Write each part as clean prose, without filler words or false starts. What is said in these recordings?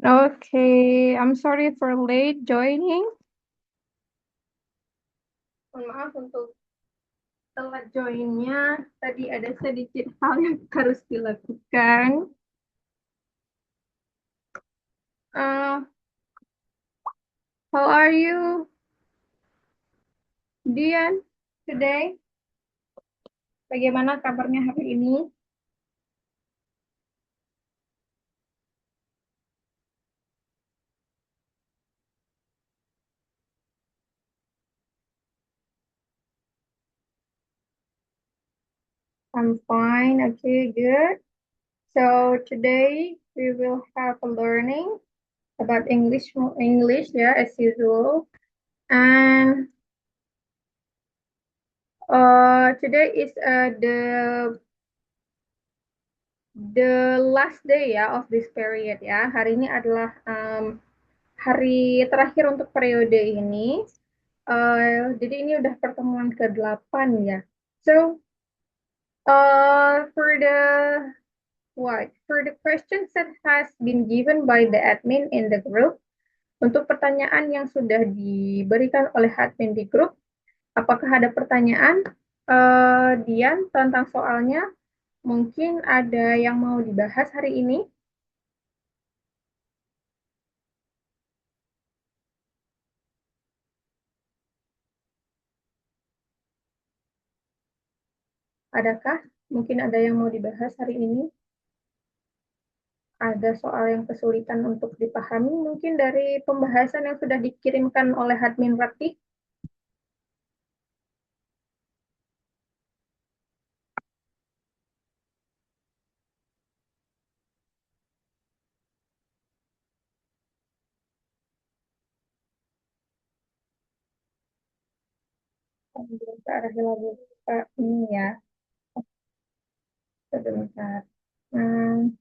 Okay, I'm sorry for late joining. Mohon maaf untuk telat joinnya. Tadi ada sedikit hal yang harus dilakukan. Uh, how are you, Dian, today? Bagaimana kabarnya hari ini? I'm fine. Okay, good. So today we will have a learning about English, yeah, as usual. And today is the last day ya of this period ya. Hari ini adalah hari terakhir untuk periode ini. Jadi ini udah pertemuan ke-8 ya. So, for the questions that has been given by the admin in the group, untuk pertanyaan yang sudah diberikan oleh admin di grup, apakah ada pertanyaan, Dian, tentang soalnya? Mungkin ada yang mau dibahas hari ini? Adakah mungkin ada yang mau dibahas hari ini? Ada soal yang kesulitan untuk dipahami mungkin dari pembahasan yang sudah dikirimkan oleh admin Ratih? Belum ke arah lagu ini ya, sebentar. Hmm,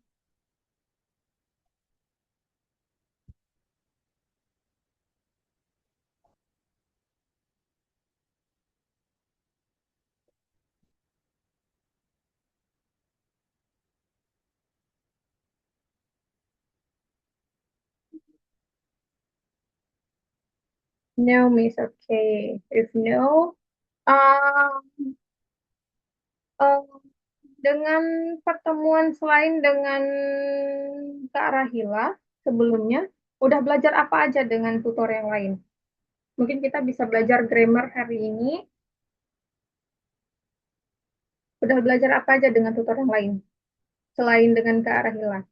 no, Miss, okay. If no, um, um, dengan pertemuan selain dengan Kak Rahila sebelumnya, udah belajar apa aja dengan tutor yang lain? Mungkin kita bisa belajar grammar hari ini. Udah belajar apa aja dengan tutor yang lain selain dengan Kak Rahila?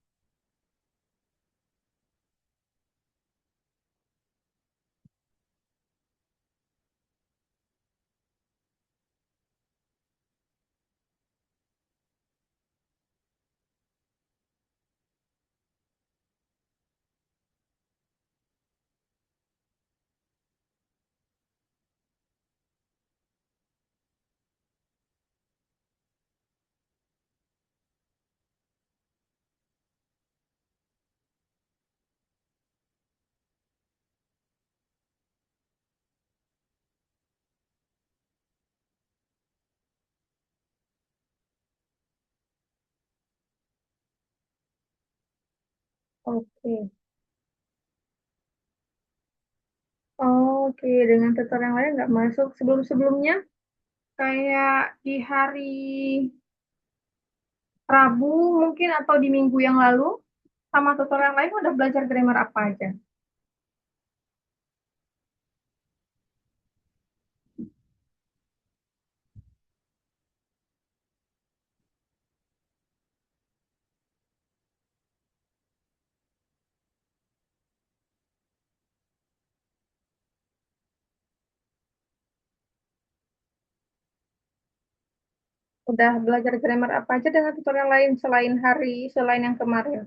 Oke. Oke, dengan tutor yang lain nggak masuk sebelum-sebelumnya, kayak di hari Rabu mungkin atau di minggu yang lalu, sama tutor yang lain udah belajar grammar apa aja? Udah belajar grammar apa aja dengan tutor yang lain selain yang kemarin?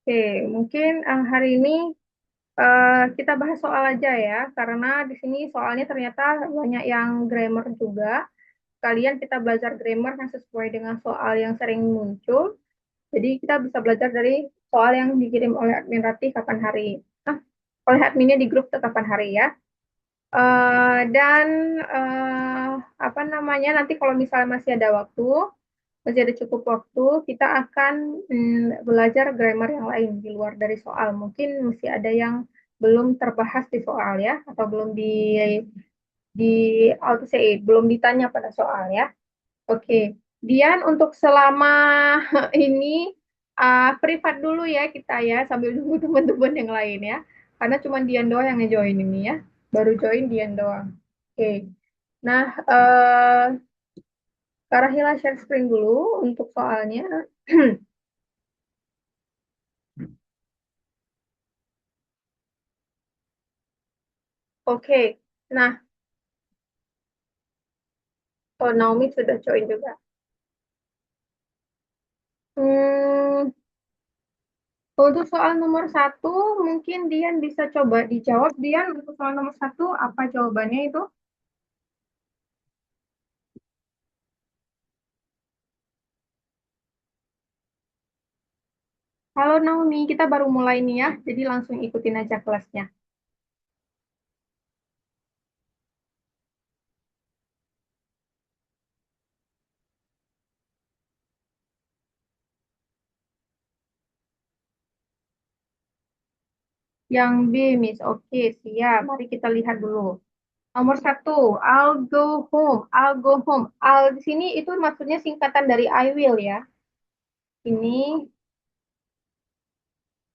Oke, mungkin hari ini kita bahas soal aja ya, karena di sini soalnya ternyata banyak yang grammar juga. Kalian kita belajar grammar yang sesuai dengan soal yang sering muncul. Jadi kita bisa belajar dari soal yang dikirim oleh admin Ratih kapan hari. Nah, oleh adminnya di grup tuh kapan hari ya. Dan eh, apa namanya nanti kalau misalnya masih ada cukup waktu, kita akan belajar grammar yang lain di luar dari soal. Mungkin masih ada yang belum terbahas di soal ya, atau belum di how to say it, belum ditanya pada soal ya. Oke, Dian untuk selama ini privat dulu ya kita ya sambil nunggu teman-teman yang lain ya. Karena cuma Dian doang yang ngejoin ini ya. Baru join Dian doang. Oke. Nah, Kak Rahila share screen dulu untuk soalnya. Oke. Nah, oh Naomi sudah join juga. Hmm, untuk soal nomor satu, mungkin Dian bisa coba dijawab. Dian, untuk soal nomor satu, apa jawabannya itu? Halo Naomi, kita baru mulai nih ya, jadi langsung ikutin aja kelasnya. Yang B, Miss. Oke, siap. Mari kita lihat dulu. Nomor satu, I'll go home. I'll go home. I'll di sini itu maksudnya singkatan dari I will ya. Ini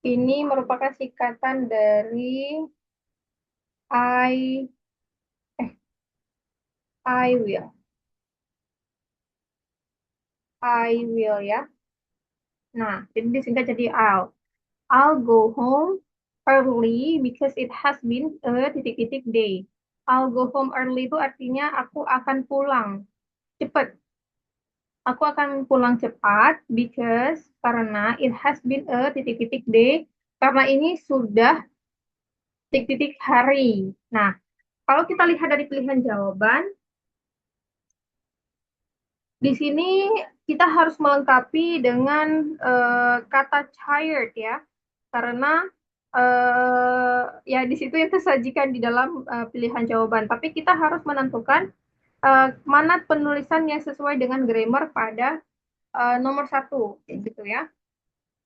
ini merupakan singkatan dari I eh I will. I will ya. Nah, jadi disingkat jadi I'll. I'll go home early because it has been a titik-titik day. I'll go home early itu artinya aku akan pulang cepat. Aku akan pulang cepat because karena it has been a titik-titik day. Karena ini sudah titik-titik hari. Nah, kalau kita lihat dari pilihan jawaban, di sini kita harus melengkapi dengan kata tired ya, karena ya di situ yang tersajikan di dalam pilihan jawaban. Tapi kita harus menentukan mana penulisan yang sesuai dengan grammar pada nomor satu, gitu ya.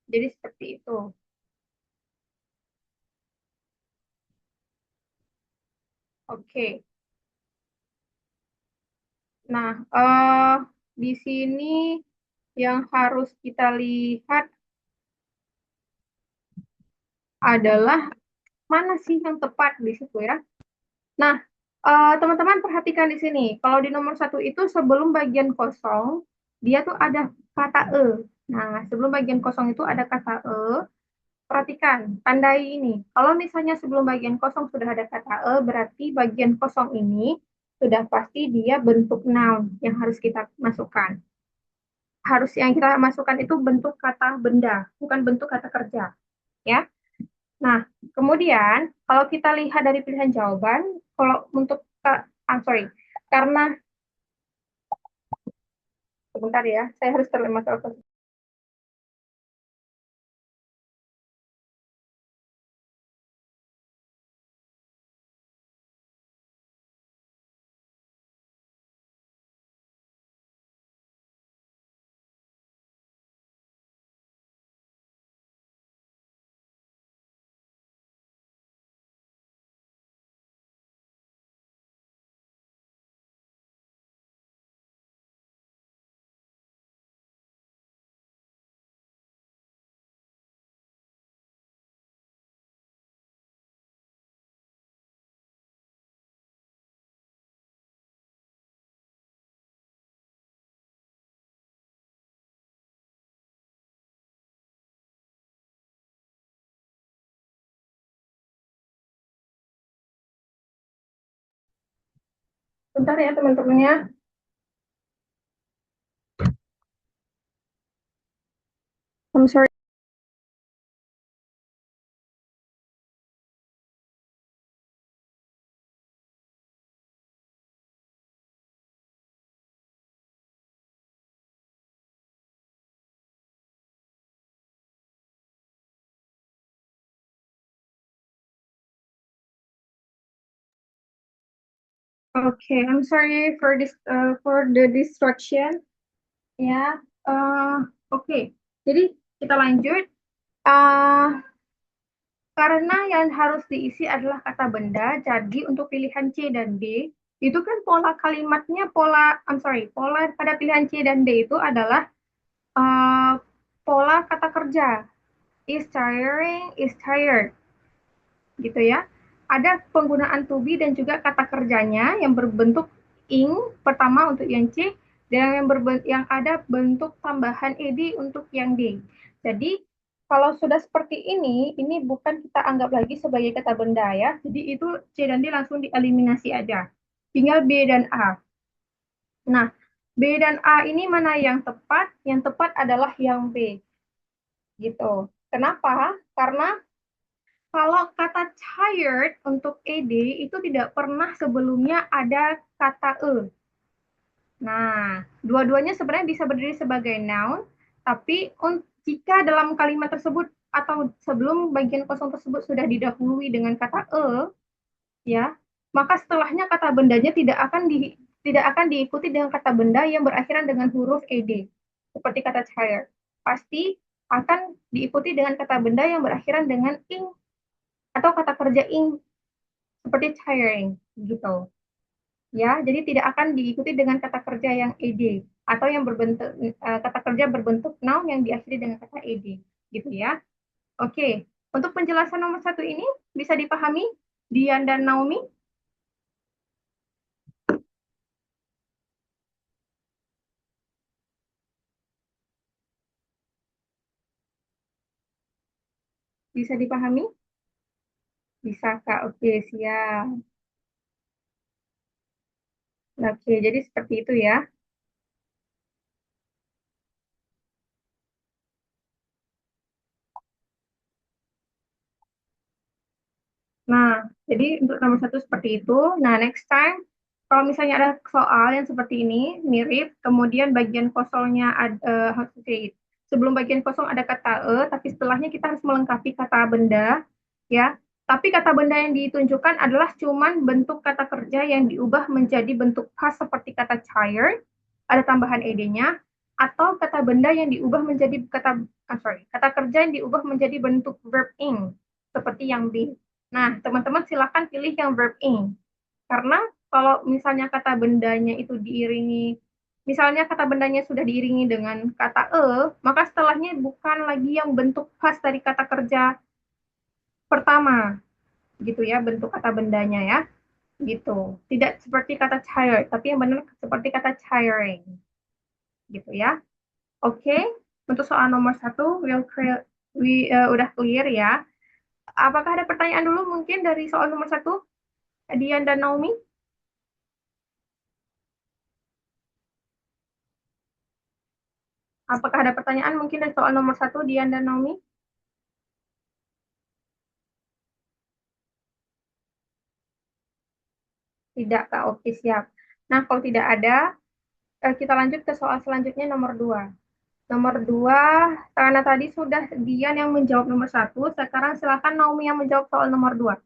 Jadi seperti itu. Oke. Nah, di sini yang harus kita lihat adalah mana sih yang tepat di situ ya. Nah, teman-teman perhatikan di sini. Kalau di nomor satu itu sebelum bagian kosong, dia tuh ada kata e. Nah, sebelum bagian kosong itu ada kata e. Perhatikan, tandai ini. Kalau misalnya sebelum bagian kosong sudah ada kata e, berarti bagian kosong ini sudah pasti dia bentuk noun yang harus kita masukkan. Harus yang kita masukkan itu bentuk kata benda, bukan bentuk kata kerja. Ya. Nah, kemudian kalau kita lihat dari pilihan jawaban, kalau untuk sorry, karena sebentar ya, saya harus terima telepon. Bentar ya teman-temannya. I'm sorry. Okay, I'm sorry for this for the distraction. Ya, oke. Jadi kita lanjut. Uh, karena yang harus diisi adalah kata benda, jadi untuk pilihan C dan D, itu kan pola kalimatnya pola pada pilihan C dan D itu adalah uh, pola kata kerja. Is tiring, is tired, gitu ya. Ada penggunaan to be dan juga kata kerjanya yang berbentuk ing pertama untuk yang C dan yang ada bentuk tambahan ed untuk yang D. Jadi kalau sudah seperti ini bukan kita anggap lagi sebagai kata benda ya. Jadi itu C dan D langsung dieliminasi aja. Tinggal B dan A. Nah, B dan A ini mana yang tepat? Yang tepat adalah yang B. Gitu. Kenapa? Karena kalau kata tired untuk ed itu tidak pernah sebelumnya ada kata e. Nah, dua-duanya sebenarnya bisa berdiri sebagai noun, tapi jika dalam kalimat tersebut atau sebelum bagian kosong tersebut sudah didahului dengan kata e, ya, maka setelahnya kata bendanya tidak akan diikuti dengan kata benda yang berakhiran dengan huruf ed, seperti kata tired. Pasti akan diikuti dengan kata benda yang berakhiran dengan ing atau kata kerja ing seperti tiring gitu. Ya, jadi tidak akan diikuti dengan kata kerja yang ed atau yang berbentuk kata kerja berbentuk noun yang diakhiri dengan kata ed gitu ya. Oke, untuk penjelasan nomor satu ini bisa dipahami Dian dan Naomi? Bisa dipahami? Bisa Kak, oke siap. Oke, jadi seperti itu ya. Nah, jadi untuk nomor satu seperti itu. Nah, next time, kalau misalnya ada soal yang seperti ini, mirip, kemudian bagian kosongnya ada, how to say it, sebelum bagian kosong ada kata tapi setelahnya kita harus melengkapi kata benda, ya. Tapi kata benda yang ditunjukkan adalah cuman bentuk kata kerja yang diubah menjadi bentuk khas seperti kata tired, ada tambahan ed-nya, atau kata benda yang diubah menjadi kata kerja yang diubah menjadi bentuk verb ing, seperti yang B. Nah, teman-teman silakan pilih yang verb ing. Karena kalau misalnya kata bendanya itu diiringi, misalnya kata bendanya sudah diiringi dengan kata maka setelahnya bukan lagi yang bentuk khas dari kata kerja pertama, gitu ya, bentuk kata bendanya ya, gitu. Tidak seperti kata tired, tapi yang benar seperti kata tiring, gitu ya. Oke, untuk soal nomor satu, udah clear ya. Apakah ada pertanyaan dulu mungkin dari soal nomor satu, Dian dan Naomi? Apakah ada pertanyaan mungkin dari soal nomor satu, Dian dan Naomi? Tidak, Kak. Oke, siap. Nah, kalau tidak ada, kita lanjut ke soal selanjutnya nomor dua. Nomor dua, karena tadi sudah Dian yang menjawab nomor satu, sekarang silakan Naomi yang menjawab soal nomor dua.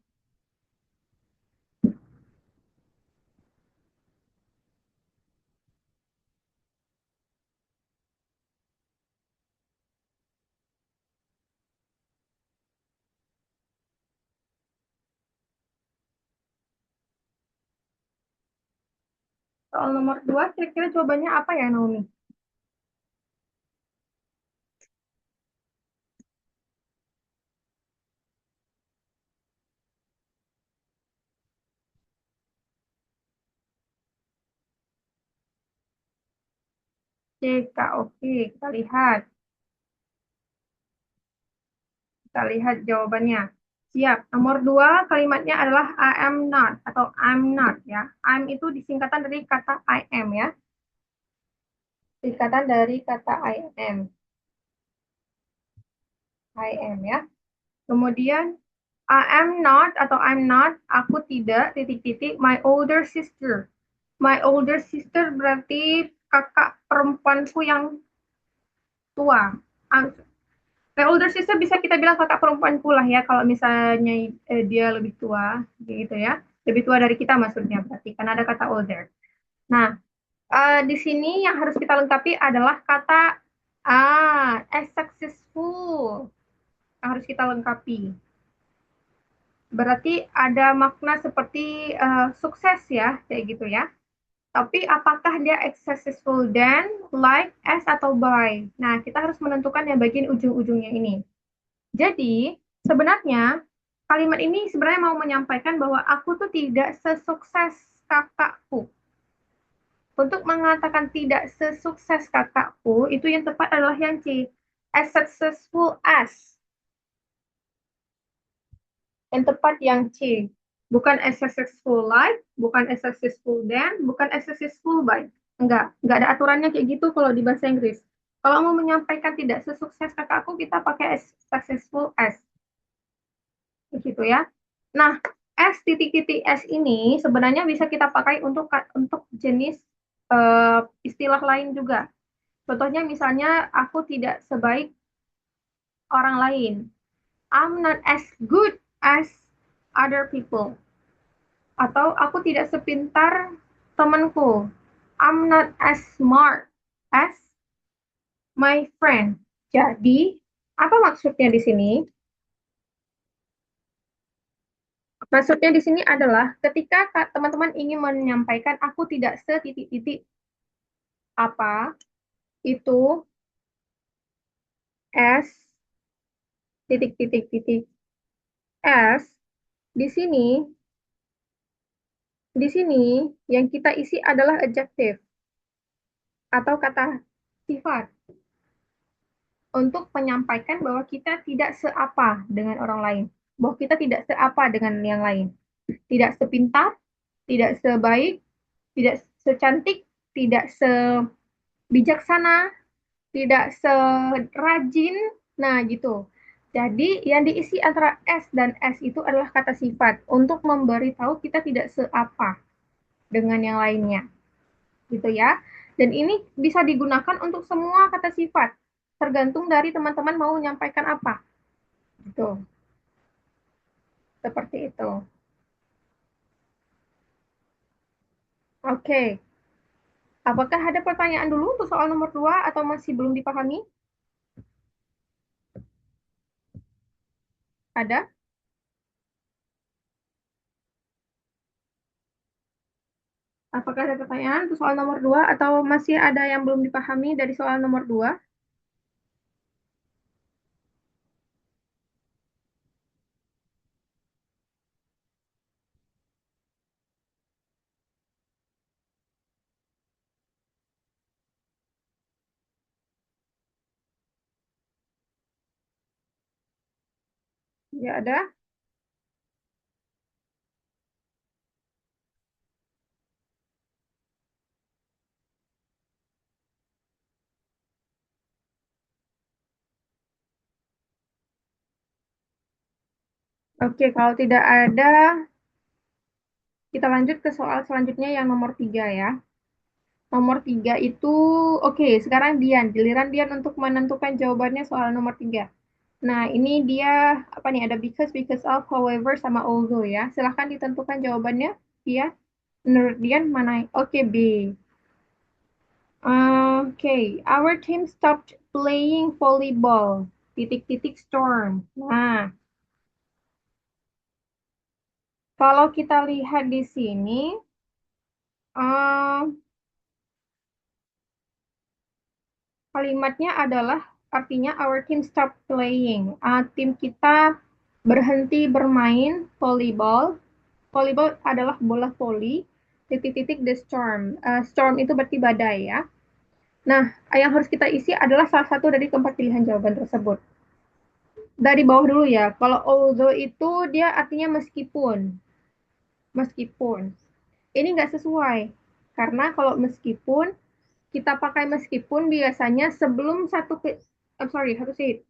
Soal nomor dua, kira-kira jawabannya apa ya, Naomi? Oke, Kak. Oke, kita lihat. Kita lihat jawabannya. Siap. Nomor dua, kalimatnya adalah I am not atau I'm not ya. I'm itu disingkatan dari kata I am ya. Singkatan dari kata I am ya. Kemudian I am not atau I'm not, aku tidak, titik-titik, my older sister. My older sister berarti kakak perempuanku yang tua. My older sister bisa kita bilang kakak perempuanku lah ya, kalau misalnya dia lebih tua, gitu ya. Lebih tua dari kita maksudnya berarti, karena ada kata older. Nah, di sini yang harus kita lengkapi adalah kata as successful yang harus kita lengkapi. Berarti ada makna seperti sukses ya, kayak gitu ya. Tapi apakah dia as successful than, like, as, atau by? Nah, kita harus menentukan yang bagian ujung-ujungnya ini. Jadi, sebenarnya kalimat ini sebenarnya mau menyampaikan bahwa aku tuh tidak sesukses kakakku. Untuk mengatakan tidak sesukses kakakku, itu yang tepat adalah yang C. As successful as. Yang tepat yang C. Bukan as successful like, bukan as successful than, bukan as successful by. Enggak ada aturannya kayak gitu kalau di bahasa Inggris. Kalau mau menyampaikan tidak sesukses kakakku, kita pakai as successful as. Begitu ya. Nah, S titik-titik S ini sebenarnya bisa kita pakai untuk jenis istilah lain juga. Contohnya misalnya aku tidak sebaik orang lain. I'm not as good as other people. Atau aku tidak sepintar temanku. I'm not as smart as my friend. Jadi, apa maksudnya di sini? Maksudnya di sini adalah ketika teman-teman ingin menyampaikan aku tidak setitik-titik apa itu as titik-titik-titik s di sini di sini yang kita isi adalah adjective atau kata sifat untuk menyampaikan bahwa kita tidak seapa dengan orang lain, bahwa kita tidak seapa dengan yang lain, tidak sepintar, tidak sebaik, tidak secantik, tidak sebijaksana, tidak serajin, nah gitu. Jadi yang diisi antara S dan S itu adalah kata sifat untuk memberitahu kita tidak seapa dengan yang lainnya, gitu ya. Dan ini bisa digunakan untuk semua kata sifat, tergantung dari teman-teman mau menyampaikan apa, gitu. Seperti itu. Oke, apakah ada pertanyaan dulu untuk soal nomor 2 atau masih belum dipahami? Ada? Apakah ada pertanyaan untuk soal nomor 2 atau masih ada yang belum dipahami dari soal nomor 2? Ya ada. Oke, kalau tidak ada, kita lanjut ke soal selanjutnya yang nomor 3 ya. Nomor 3 itu, oke, sekarang Dian. Giliran Dian untuk menentukan jawabannya soal nomor 3. Nah, ini dia, apa nih, ada because of, however, sama although ya. Silahkan ditentukan jawabannya, Dia. Menurut Dian, mana? Oke, B. Oke, our team stopped playing volleyball. Titik-titik storm. Nah, kalau kita lihat di sini, eh, kalimatnya adalah artinya our team stopped playing. Tim kita berhenti bermain volleyball. Volleyball adalah bola voli. Titik-titik the storm. Storm itu berarti badai ya. Nah, yang harus kita isi adalah salah satu dari keempat pilihan jawaban tersebut. Dari bawah dulu ya. Kalau although itu dia artinya meskipun. Meskipun. Ini nggak sesuai. Karena kalau meskipun, kita pakai meskipun biasanya sebelum satu sorry, harus sih.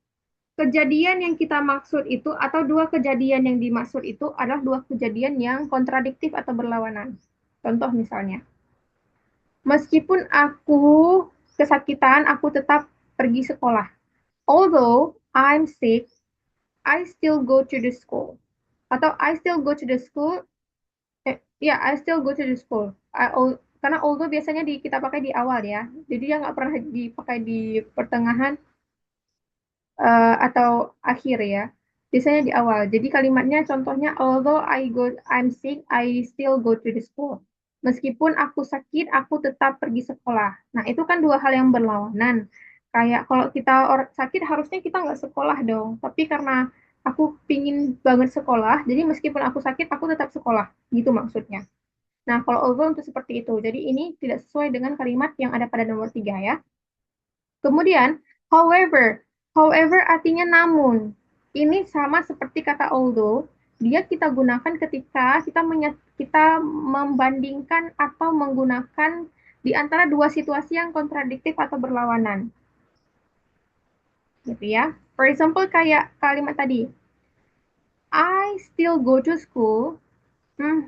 Kejadian yang kita maksud itu atau dua kejadian yang dimaksud itu adalah dua kejadian yang kontradiktif atau berlawanan. Contoh misalnya, meskipun aku kesakitan, aku tetap pergi sekolah. Although I'm sick, I still go to the school. Atau I still go to the school Ya, I still go to the school. Karena although biasanya kita pakai di awal ya. Jadi dia nggak pernah dipakai di pertengahan atau akhir ya. Biasanya di awal. Jadi kalimatnya contohnya although I'm sick, I still go to the school. Meskipun aku sakit, aku tetap pergi sekolah. Nah, itu kan dua hal yang berlawanan. Kayak kalau kita orang sakit harusnya kita nggak sekolah dong. Tapi karena aku pingin banget sekolah, jadi meskipun aku sakit, aku tetap sekolah. Gitu maksudnya. Nah, kalau although untuk seperti itu. Jadi ini tidak sesuai dengan kalimat yang ada pada nomor tiga ya. Kemudian, however, however artinya namun. Ini sama seperti kata although, dia kita gunakan ketika kita membandingkan atau menggunakan di antara dua situasi yang kontradiktif atau berlawanan, gitu ya. For example, kayak kalimat tadi, I still go to school. Hmm,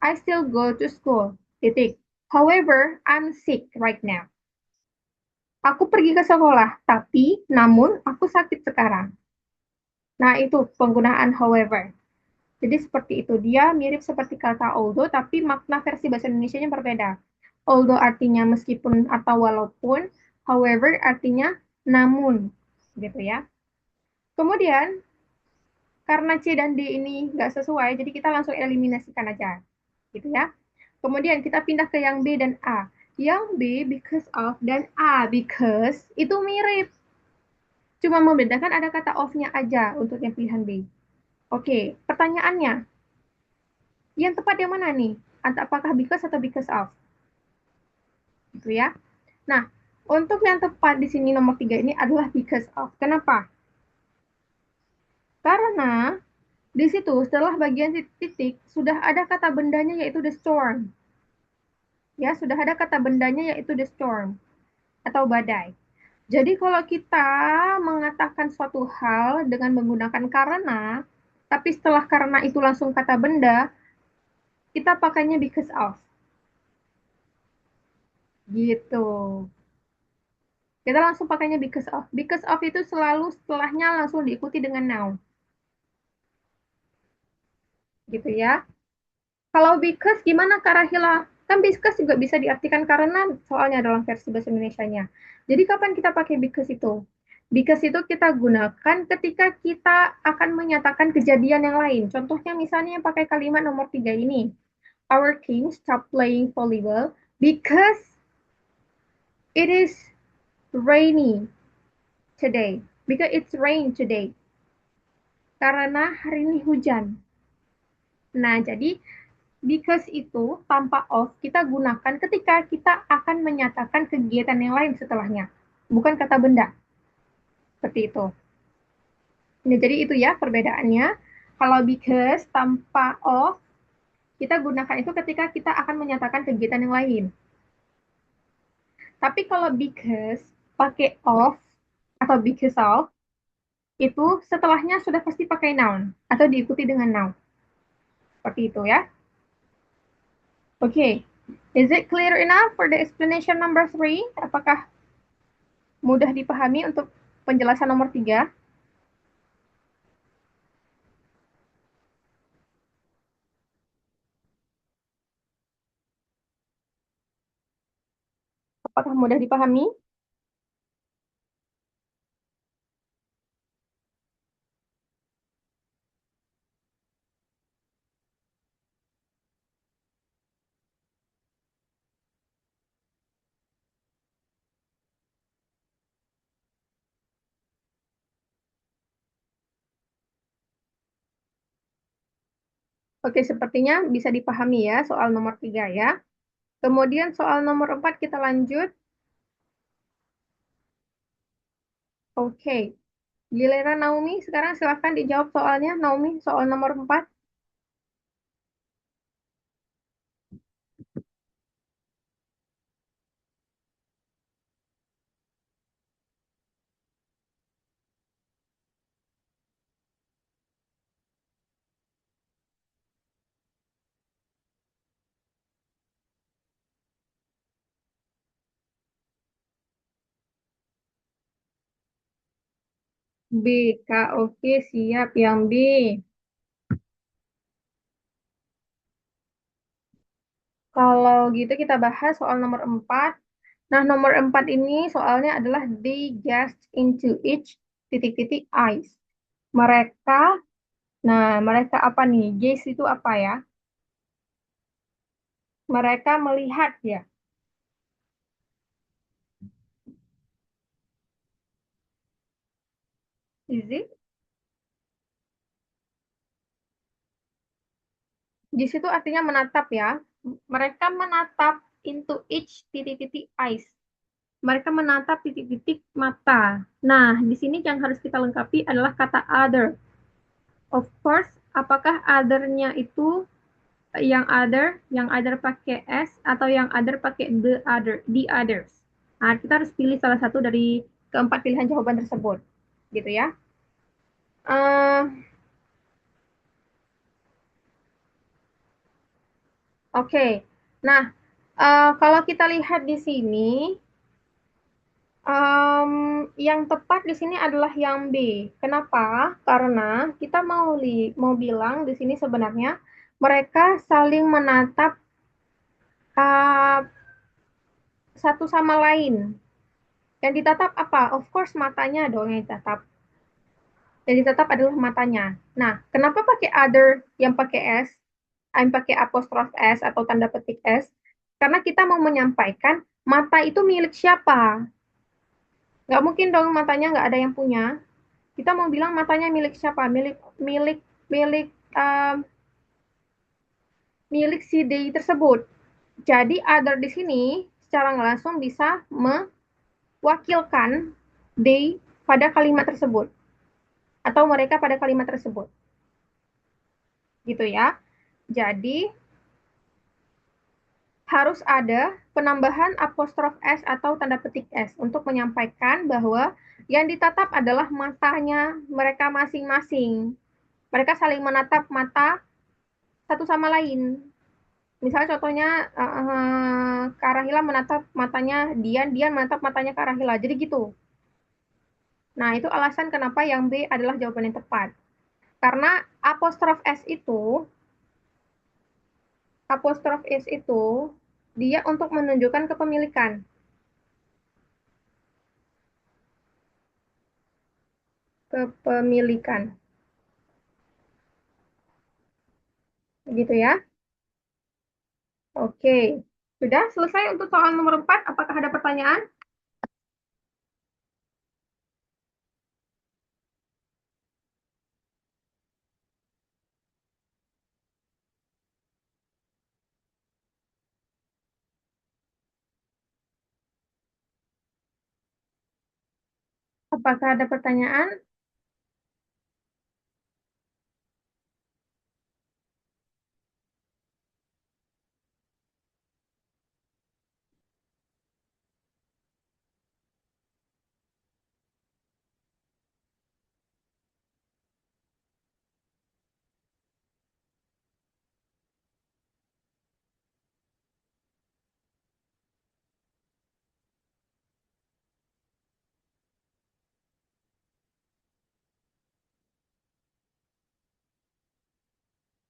I still go to school. Titik. However, I'm sick right now. Aku pergi ke sekolah, tapi namun aku sakit sekarang. Nah, itu penggunaan however. Jadi seperti itu. Dia mirip seperti kata although, tapi makna versi bahasa Indonesianya berbeda. Although artinya meskipun atau walaupun, however artinya namun, gitu ya. Kemudian, karena C dan D ini nggak sesuai, jadi kita langsung eliminasikan aja, gitu ya. Kemudian kita pindah ke yang B dan A. Yang B because of dan A because itu mirip. Cuma membedakan ada kata of-nya aja untuk yang pilihan B. Oke, pertanyaannya, yang tepat yang mana nih? Apakah because atau because of? Gitu ya. Nah, untuk yang tepat di sini nomor tiga ini adalah because of. Kenapa? Karena di situ setelah bagian titik sudah ada kata bendanya yaitu the storm. Ya, sudah ada kata bendanya yaitu the storm atau badai. Jadi kalau kita mengatakan suatu hal dengan menggunakan karena, tapi setelah karena itu langsung kata benda, kita pakainya because of. Gitu. Kita langsung pakainya because of. Because of itu selalu setelahnya langsung diikuti dengan noun. Gitu ya. Kalau because gimana Kak Rahila? Kan because juga bisa diartikan karena soalnya dalam versi bahasa Indonesianya. Jadi kapan kita pakai because itu? Because itu kita gunakan ketika kita akan menyatakan kejadian yang lain. Contohnya misalnya yang pakai kalimat nomor tiga ini. Our team stopped playing volleyball because it is rainy today. Because it's rain today. Karena hari ini hujan. Nah, jadi because itu tanpa of kita gunakan ketika kita akan menyatakan kegiatan yang lain setelahnya. Bukan kata benda. Seperti itu. Nah, jadi itu ya perbedaannya. Kalau because tanpa of, kita gunakan itu ketika kita akan menyatakan kegiatan yang lain. Tapi kalau because pakai of atau because of, itu setelahnya sudah pasti pakai noun atau diikuti dengan noun. Seperti itu ya. Oke, okay. Is it clear enough for the explanation number three? Apakah mudah dipahami untuk penjelasan nomor tiga? Apakah mudah dipahami? Oke, sepertinya bisa dipahami ya soal nomor tiga ya. Kemudian soal nomor empat kita lanjut. Oke, giliran Naomi. Sekarang silahkan dijawab soalnya. Naomi, soal nomor empat. B, Kak. Oke, siap. Yang B. Kalau gitu kita bahas soal nomor 4. Nah, nomor 4 ini soalnya adalah they gasped into each titik-titik eyes. Mereka, nah mereka apa nih? Gaze itu apa ya? Mereka melihat ya. Is it? Gaze itu artinya menatap ya. Mereka menatap into each titik-titik eyes. Mereka menatap titik-titik mata. Nah, di sini yang harus kita lengkapi adalah kata other. Of course, apakah other-nya itu yang other pakai s atau yang other pakai the others. Nah, kita harus pilih salah satu dari keempat pilihan jawaban tersebut, gitu ya. Uh, Oke, okay. Nah, kalau kita lihat di sini, yang tepat di sini adalah yang B. Kenapa? Karena kita mau bilang di sini sebenarnya mereka saling menatap uh, satu sama lain. Yang ditatap apa? Of course matanya dong yang ditatap. Yang ditatap adalah matanya. Nah, kenapa pakai other yang pakai S? Yang pakai apostrof S atau tanda petik S? Karena kita mau menyampaikan mata itu milik siapa. Nggak mungkin dong matanya nggak ada yang punya. Kita mau bilang matanya milik siapa? Milik milik milik um, milik si D tersebut. Jadi other di sini secara nggak langsung bisa mewakilkan D pada kalimat tersebut atau mereka pada kalimat tersebut. Gitu ya. Jadi harus ada penambahan apostrof S atau tanda petik S untuk menyampaikan bahwa yang ditatap adalah matanya mereka masing-masing. Mereka saling menatap mata satu sama lain. Misalnya contohnya Karahila menatap matanya Dian, Dian menatap matanya Karahila. Jadi gitu. Nah, itu alasan kenapa yang B adalah jawaban yang tepat. Karena apostrof S itu, apostrof S itu dia untuk menunjukkan kepemilikan. Kepemilikan. Gitu ya. Oke. Sudah selesai untuk soal nomor 4. Apakah ada pertanyaan? Apakah ada pertanyaan?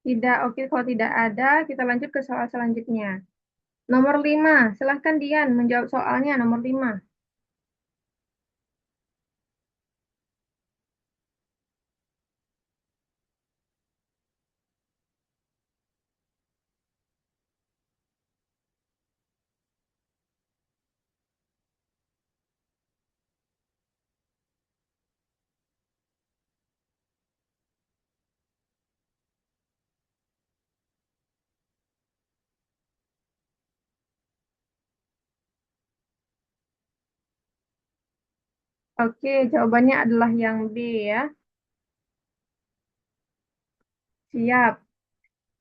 Tidak. Oke, kalau tidak ada, kita lanjut ke soal selanjutnya. Nomor 5. Silahkan Dian menjawab soalnya nomor 5. Oke, jawabannya adalah yang B ya. Siap.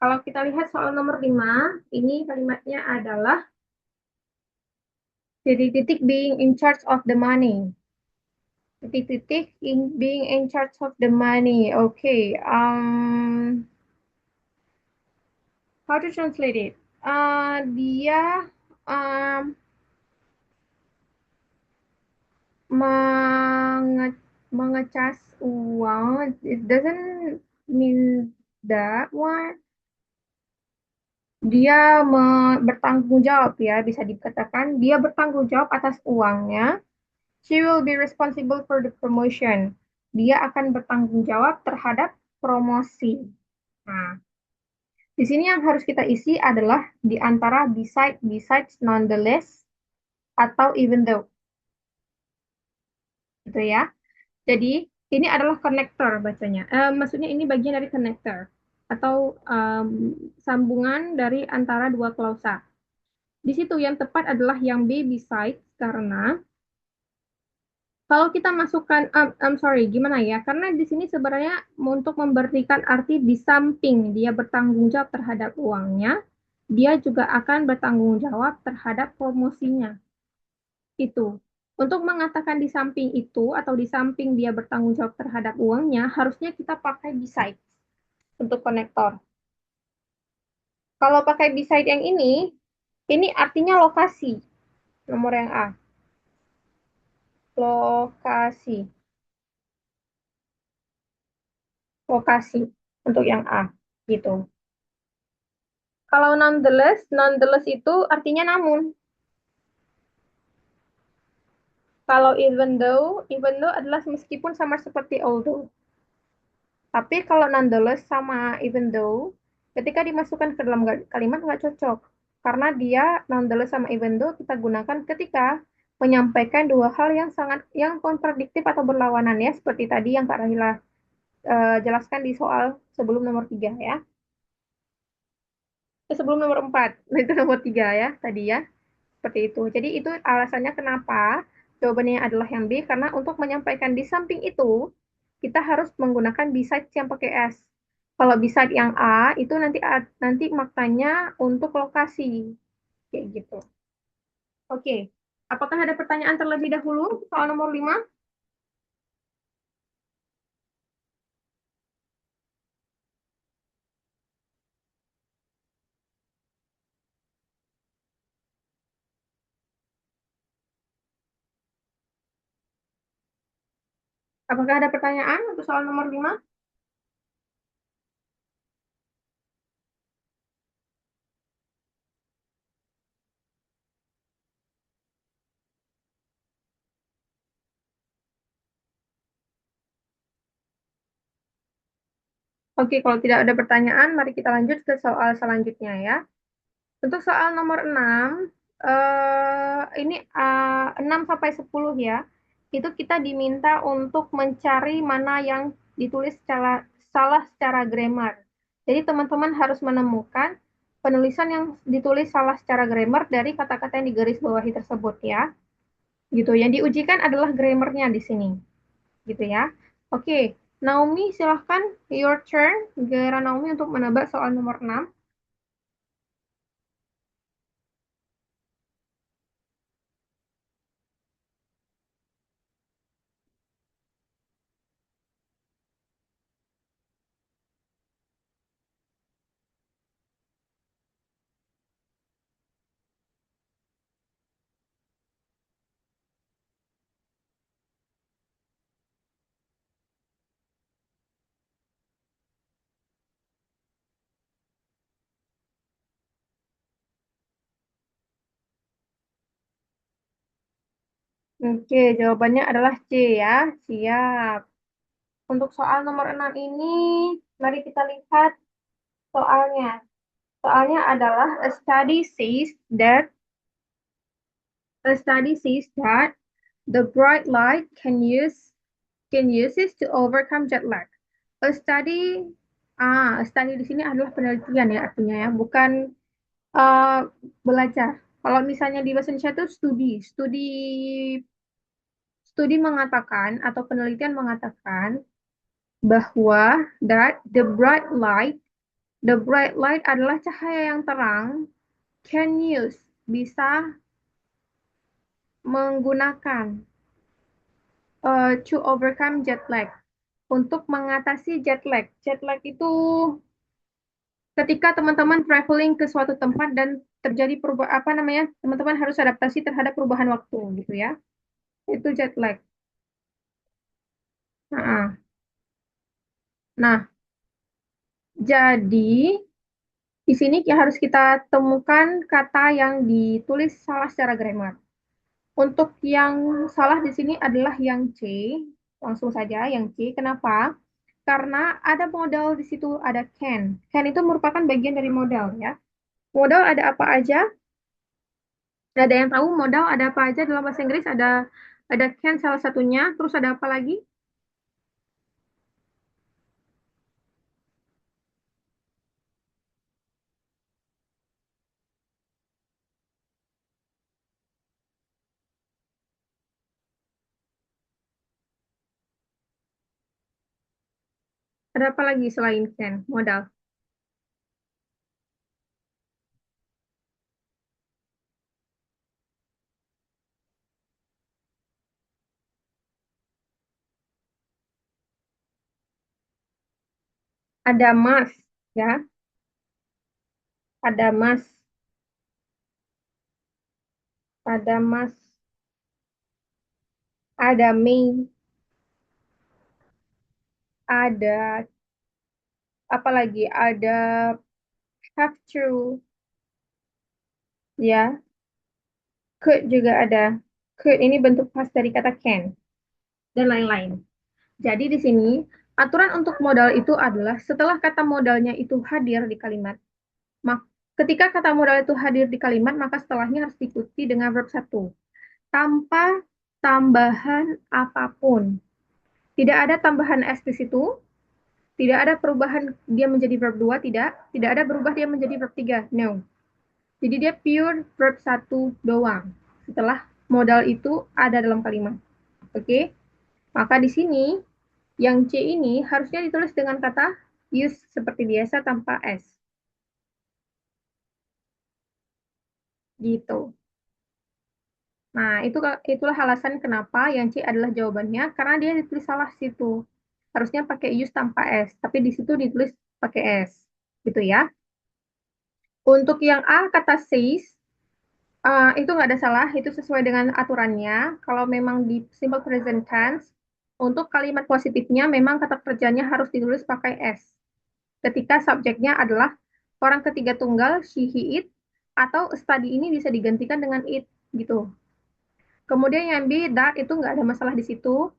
Kalau kita lihat soal nomor 5, ini kalimatnya adalah titik-titik being in charge of the money. Titik-titik being in charge of the money. Oke, how to translate it? Dia um, menge mengecas uang. It doesn't mean that one. Dia bertanggung jawab ya, bisa dikatakan dia bertanggung jawab atas uangnya. She will be responsible for the promotion. Dia akan bertanggung jawab terhadap promosi. Nah, di sini yang harus kita isi adalah di antara besides, nonetheless, atau even though, gitu ya. Jadi, ini adalah connector bacanya. Maksudnya ini bagian dari connector atau sambungan dari antara dua klausa. Di situ yang tepat adalah yang B besides karena kalau kita masukkan, I'm sorry, gimana ya? Karena di sini sebenarnya untuk memberikan arti di samping dia bertanggung jawab terhadap uangnya, dia juga akan bertanggung jawab terhadap promosinya. Itu. Untuk mengatakan di samping itu atau di samping dia bertanggung jawab terhadap uangnya, harusnya kita pakai beside untuk konektor. Kalau pakai beside yang ini artinya lokasi. Nomor yang A, lokasi, lokasi untuk yang A, gitu. Kalau nonetheless itu artinya namun. Kalau even though adalah meskipun sama seperti although. Tapi kalau nonetheless sama even though, ketika dimasukkan ke dalam kalimat nggak cocok. Karena dia nonetheless sama even though kita gunakan ketika menyampaikan dua hal yang sangat yang kontradiktif atau berlawanan ya, seperti tadi yang Kak Rahila jelaskan di soal sebelum nomor 3 ya. Sebelum nomor 4, nah itu nomor 3 ya tadi ya. Seperti itu. Jadi itu alasannya kenapa jawabannya adalah yang B, karena untuk menyampaikan di samping itu, kita harus menggunakan besides yang pakai S. Kalau beside yang A, itu nanti maknanya untuk lokasi. Kayak gitu. Oke. Apakah ada pertanyaan terlebih dahulu soal nomor 5? Apakah ada pertanyaan untuk soal nomor 5? Oke, kalau tidak ada pertanyaan, mari kita lanjut ke soal selanjutnya ya. Untuk soal nomor 6, ini 6 sampai 10 ya. Itu kita diminta untuk mencari mana yang ditulis salah secara grammar. Jadi teman-teman harus menemukan penulisan yang ditulis salah secara grammar dari kata-kata yang digaris bawahi tersebut ya. Gitu. Yang diujikan adalah grammarnya di sini. Gitu ya. Oke, Naomi silahkan your turn. Giliran Naomi untuk menebak soal nomor 6. Oke, jawabannya adalah C ya. Siap. Untuk soal nomor 6 ini, mari kita lihat soalnya. Soalnya adalah a study says that the bright light can use it to overcome jet lag. A study a study di sini adalah penelitian ya artinya ya, bukan uh, belajar. Kalau misalnya di bahasa Indonesia itu studi studi mengatakan atau penelitian mengatakan bahwa the bright light adalah cahaya yang terang can use bisa menggunakan to overcome jet lag untuk mengatasi jet lag. Jet lag itu ketika teman-teman traveling ke suatu tempat dan terjadi perubahan apa namanya, teman-teman harus adaptasi terhadap perubahan waktu gitu ya. Itu jet lag. Nah, nah, jadi Di sini ya harus kita temukan kata yang ditulis salah secara grammar. Untuk yang salah di sini adalah yang C. Langsung saja yang C. Kenapa? Karena ada modal di situ, ada can. Can itu merupakan bagian dari modal ya. Modal ada apa aja? Ada yang tahu modal ada apa aja dalam bahasa Inggris? Ada can salah satunya. Terus ada apa lagi? Ada apa lagi selain can? Modal. Ada mas, ya. Ada mas, ada mas, ada may, ada apa lagi? Ada have to, ya. Could juga ada. Could ini bentuk pas dari kata can dan lain-lain. Jadi di sini aturan untuk modal itu adalah setelah kata modalnya itu hadir di kalimat, ketika kata modal itu hadir di kalimat, maka setelahnya harus diikuti dengan verb satu tanpa tambahan apapun. Tidak ada tambahan s di situ, tidak ada perubahan dia menjadi verb 2, tidak ada berubah dia menjadi verb 3. No. Jadi dia pure verb satu doang. Setelah modal itu ada dalam kalimat. Oke? Okay? Maka di sini yang C ini harusnya ditulis dengan kata use seperti biasa tanpa S. Gitu. Nah, itulah alasan kenapa yang C adalah jawabannya karena dia ditulis salah situ. Harusnya pakai use tanpa S, tapi di situ ditulis pakai S. Gitu ya. Untuk yang A kata says, itu nggak ada salah, itu sesuai dengan aturannya. Kalau memang di simple present tense, untuk kalimat positifnya memang kata kerjanya harus ditulis pakai S. Ketika subjeknya adalah orang ketiga tunggal, she, he, it, atau study ini bisa digantikan dengan it, gitu. Kemudian yang B, that itu nggak ada masalah di situ.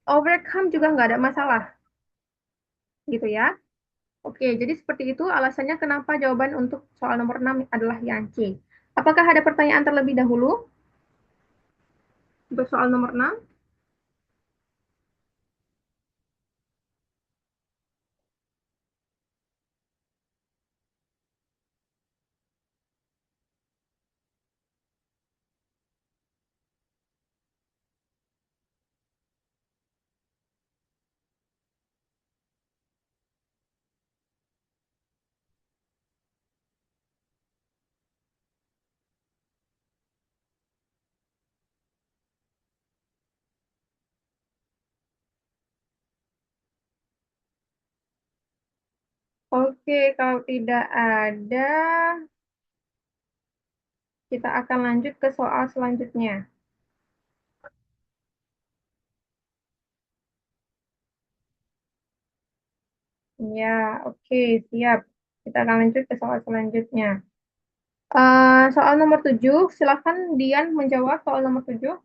Overcome juga nggak ada masalah, gitu ya. Oke, jadi seperti itu alasannya kenapa jawaban untuk soal nomor 6 adalah yang C. Apakah ada pertanyaan terlebih dahulu untuk soal nomor 6? Oke, kalau tidak ada, kita akan lanjut ke soal selanjutnya. Ya, oke, siap. Kita akan lanjut ke soal selanjutnya. Soal nomor 7, silakan Dian menjawab soal nomor 7.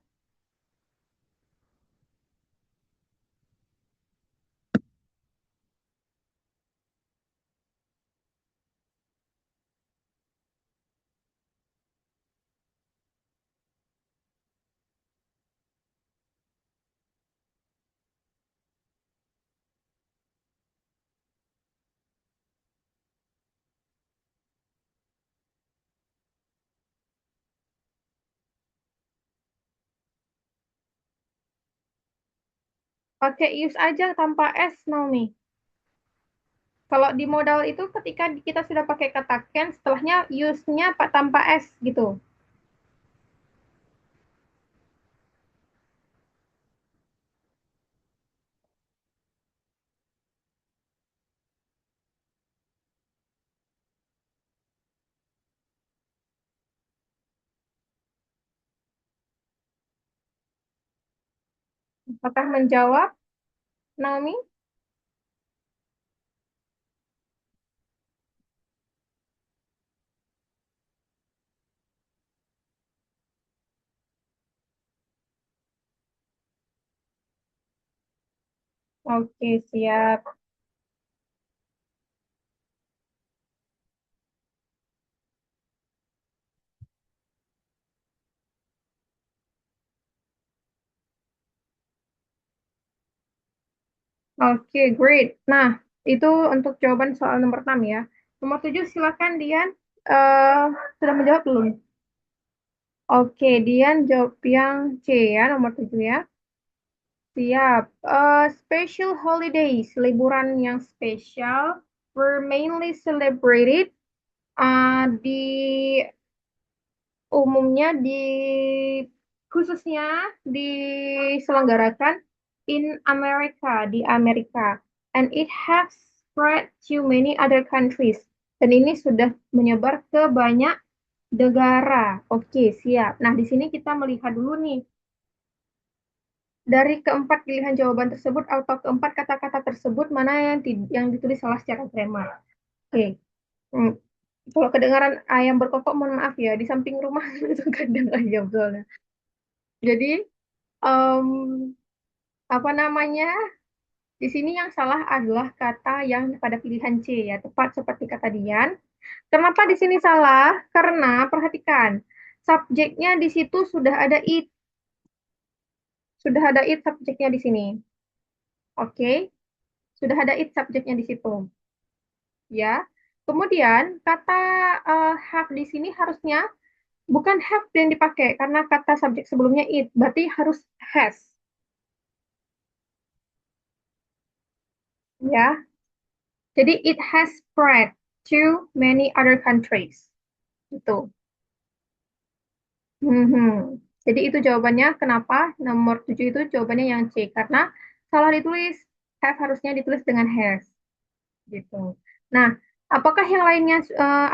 Pakai use aja tanpa S, Naomi. Kalau di modal itu ketika kita sudah pakai kata can, setelahnya use-nya tanpa S gitu. Apakah menjawab, Naomi? Oke, siap. Oke, great. Nah, itu untuk jawaban soal nomor 6 ya. Nomor 7 silakan Dian. Eh sudah menjawab belum? Oke, Dian jawab yang C ya, nomor 7 ya. Siap. Special holidays, liburan yang spesial, were mainly celebrated di umumnya khususnya diselenggarakan in America, di Amerika, and it has spread to many other countries. Dan ini sudah menyebar ke banyak negara. Oke, siap. Nah, di sini kita melihat dulu nih dari keempat pilihan jawaban tersebut atau keempat kata-kata tersebut mana yang ditulis salah secara grammar. Oke. Hmm. Kalau kedengaran ayam berkokok, mohon maaf ya, di samping rumah itu kadang ayam soalnya. Jadi, em, apa namanya? Di sini yang salah adalah kata yang pada pilihan C ya, tepat seperti kata Dian. Kenapa di sini salah? Karena perhatikan, subjeknya di situ sudah ada it subjeknya di sini. Oke, sudah ada it subjeknya di situ, ya. Kemudian kata have di sini harusnya bukan have yang dipakai karena kata subjek sebelumnya it, berarti harus has, ya. Jadi it has spread to many other countries. Itu. Mhm. Jadi itu jawabannya kenapa nomor 7 itu jawabannya yang C. Karena salah ditulis. Have harusnya ditulis dengan has. Gitu. Nah, apakah yang lainnya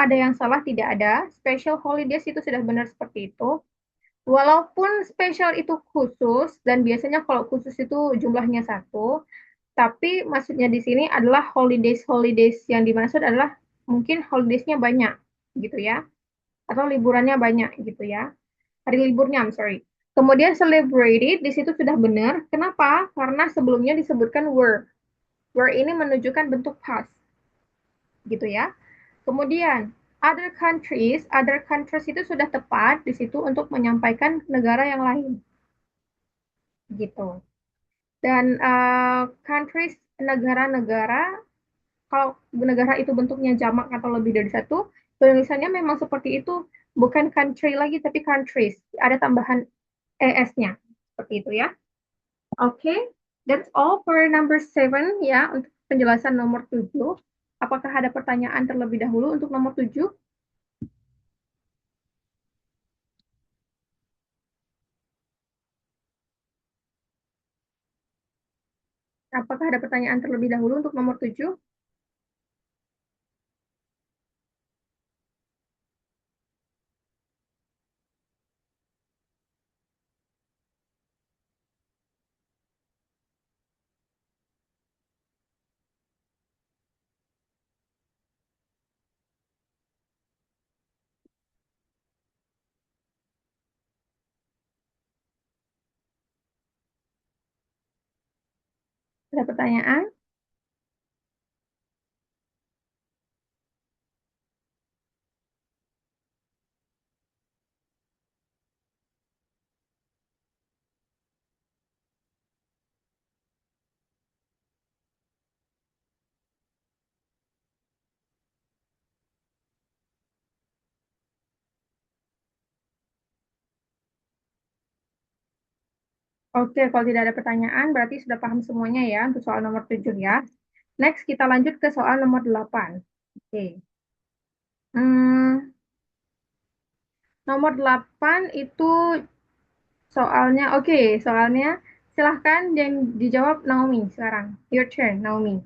ada yang salah? Tidak ada. Special holidays itu sudah benar seperti itu. Walaupun special itu khusus, dan biasanya kalau khusus itu jumlahnya satu, tapi maksudnya di sini adalah holidays-holidays yang dimaksud adalah mungkin holidaysnya banyak, gitu ya. Atau liburannya banyak, gitu ya. Hari liburnya, I'm sorry. Kemudian celebrated di situ sudah benar. Kenapa? Karena sebelumnya disebutkan were. Were ini menunjukkan bentuk past, gitu ya. Kemudian other countries itu sudah tepat di situ untuk menyampaikan negara yang lain, gitu. Dan countries negara-negara, kalau negara itu bentuknya jamak atau lebih dari satu, tulisannya memang seperti itu, bukan country lagi tapi countries. Ada tambahan es-nya, seperti itu ya. Oke, okay, that's all for number 7 ya, untuk penjelasan nomor 7. Apakah ada pertanyaan terlebih dahulu untuk nomor 7? Apakah ada pertanyaan terlebih dahulu untuk nomor 7? Ada pertanyaan? Oke, kalau tidak ada pertanyaan berarti sudah paham semuanya ya untuk soal nomor 7 ya. Next, kita lanjut ke soal nomor 8. Oke. Hmm, nomor 8 itu soalnya, oke, soalnya silahkan yang dijawab Naomi sekarang. Your turn, Naomi.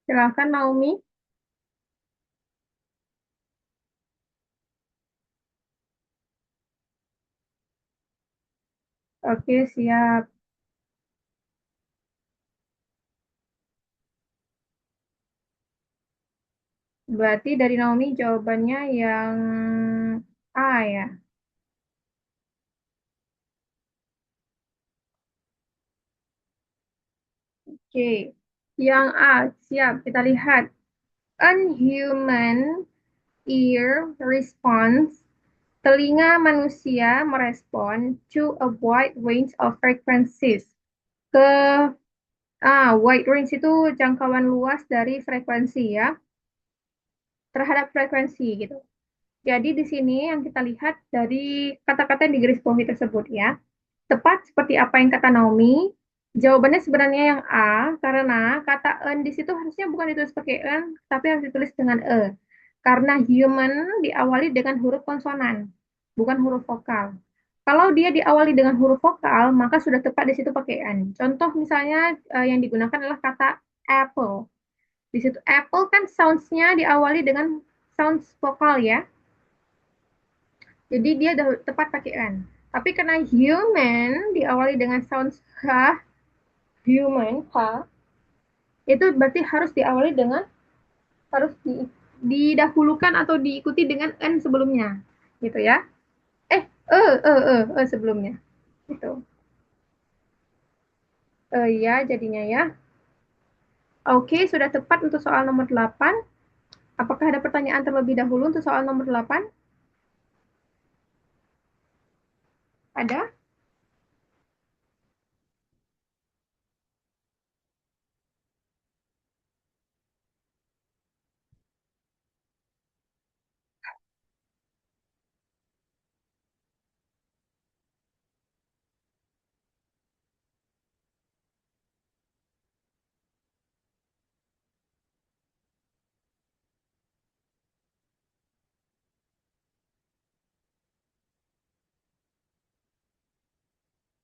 Silahkan Naomi. Oke, siap. Berarti dari Naomi jawabannya yang A ya. Oke. Yang A, siap. Kita lihat. Unhuman ear response. Telinga manusia merespon to a wide range of frequencies. Ke wide range itu jangkauan luas dari frekuensi ya, terhadap frekuensi gitu. Jadi di sini yang kita lihat dari kata-kata yang di garis bawahi tersebut ya, tepat seperti apa yang kata Naomi, jawabannya sebenarnya yang A, karena kata en di situ harusnya bukan ditulis pakai en, tapi harus ditulis dengan e. Karena human diawali dengan huruf konsonan, bukan huruf vokal. Kalau dia diawali dengan huruf vokal, maka sudah tepat di situ pakai en. Contoh misalnya yang digunakan adalah kata apple. Di situ apple kan sounds-nya diawali dengan sounds vokal ya. Jadi dia tepat pakai n. Tapi karena human diawali dengan sounds h, human h, itu berarti harus diawali dengan harus didahulukan atau diikuti dengan n sebelumnya, gitu ya. Sebelumnya. Itu. Ya jadinya ya. Oke, sudah tepat untuk soal nomor 8. Apakah ada pertanyaan terlebih dahulu untuk soal nomor 8? Ada?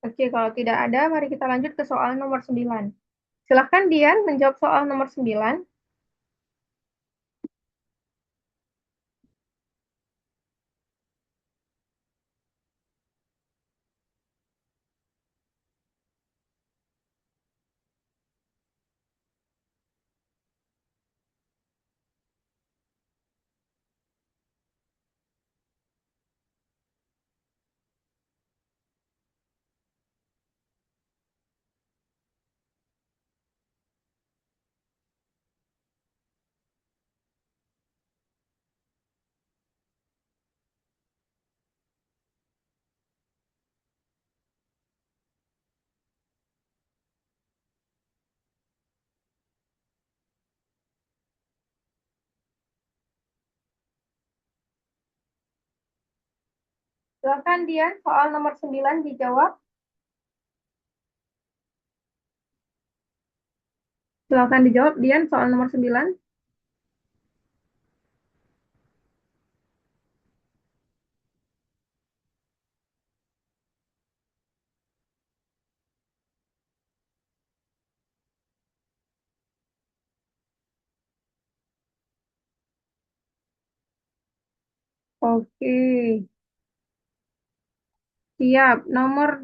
Oke, kalau tidak ada, mari kita lanjut ke soal nomor 9. Silahkan Dian menjawab soal nomor 9. Silahkan Dian, soal nomor 9 dijawab. Silahkan dijawab Dian, soal nomor 9. Oke, siap. Nomor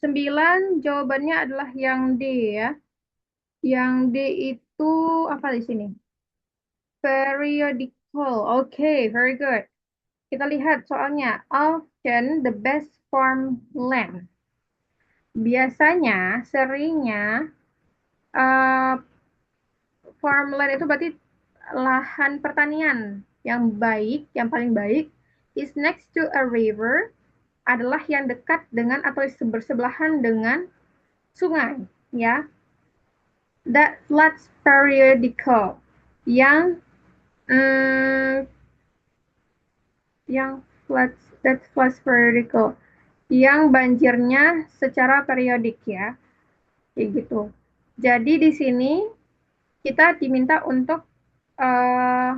9 jawabannya adalah yang D ya. Yang D itu apa di sini? Periodical. Oke, very good. Kita lihat soalnya. Often the best farmland. Biasanya, seringnya, uh, farmland itu berarti lahan pertanian yang baik, yang paling baik, is next to a river, adalah yang dekat dengan atau bersebelahan dengan sungai, ya. That floods periodical, yang mm, yang floods periodical, yang banjirnya secara periodik ya, kayak gitu. Jadi di sini kita diminta untuk uh,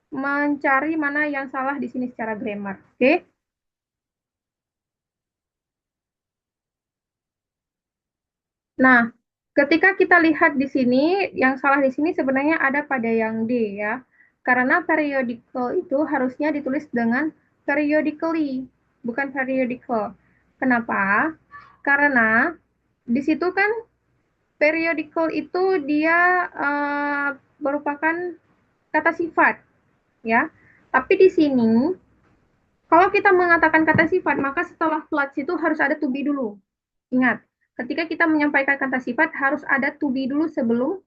mencari mana yang salah di sini secara grammar. Oke? Okay? Nah, ketika kita lihat di sini, yang salah di sini sebenarnya ada pada yang D ya. Karena periodical itu harusnya ditulis dengan periodically, bukan periodical. Kenapa? Karena di situ kan periodical itu dia merupakan kata sifat, ya. Tapi di sini, kalau kita mengatakan kata sifat, maka setelah plus itu harus ada to be dulu. Ingat, ketika kita menyampaikan kata sifat, harus ada to be dulu sebelum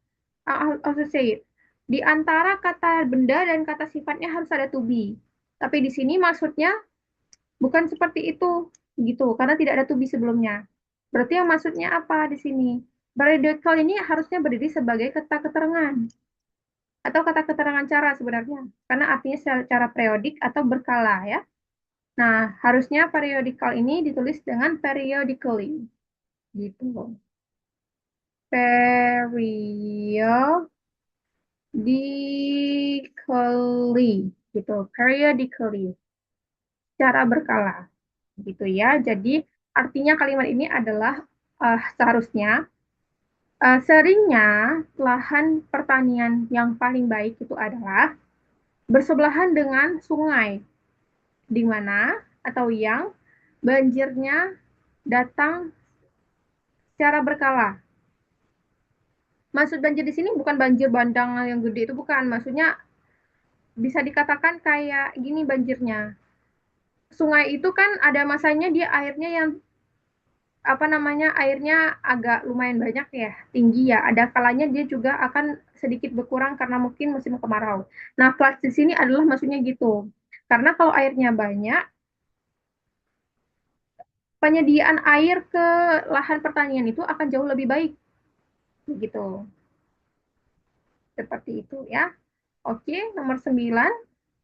associate. Di antara kata benda dan kata sifatnya harus ada to be. Tapi di sini maksudnya bukan seperti itu, gitu, karena tidak ada to be sebelumnya. Berarti yang maksudnya apa di sini? Periodical ini harusnya berdiri sebagai kata keterangan atau kata keterangan cara sebenarnya, karena artinya secara periodik atau berkala ya. Nah, harusnya periodical ini ditulis dengan periodically, gitu. Periodically, gitu. Periodically, secara berkala, gitu ya. Jadi artinya kalimat ini adalah seharusnya seringnya lahan pertanian yang paling baik itu adalah bersebelahan dengan sungai, di mana atau yang banjirnya datang secara berkala. Maksud banjir di sini bukan banjir bandang yang gede itu bukan. Maksudnya bisa dikatakan kayak gini banjirnya. Sungai itu kan ada masanya dia airnya yang apa namanya airnya agak lumayan banyak ya, tinggi ya. Ada kalanya dia juga akan sedikit berkurang karena mungkin musim kemarau. Nah, floods di sini adalah maksudnya gitu. Karena kalau airnya banyak, penyediaan air ke lahan pertanian itu akan jauh lebih baik. Begitu. Seperti itu ya. Oke, nomor 9.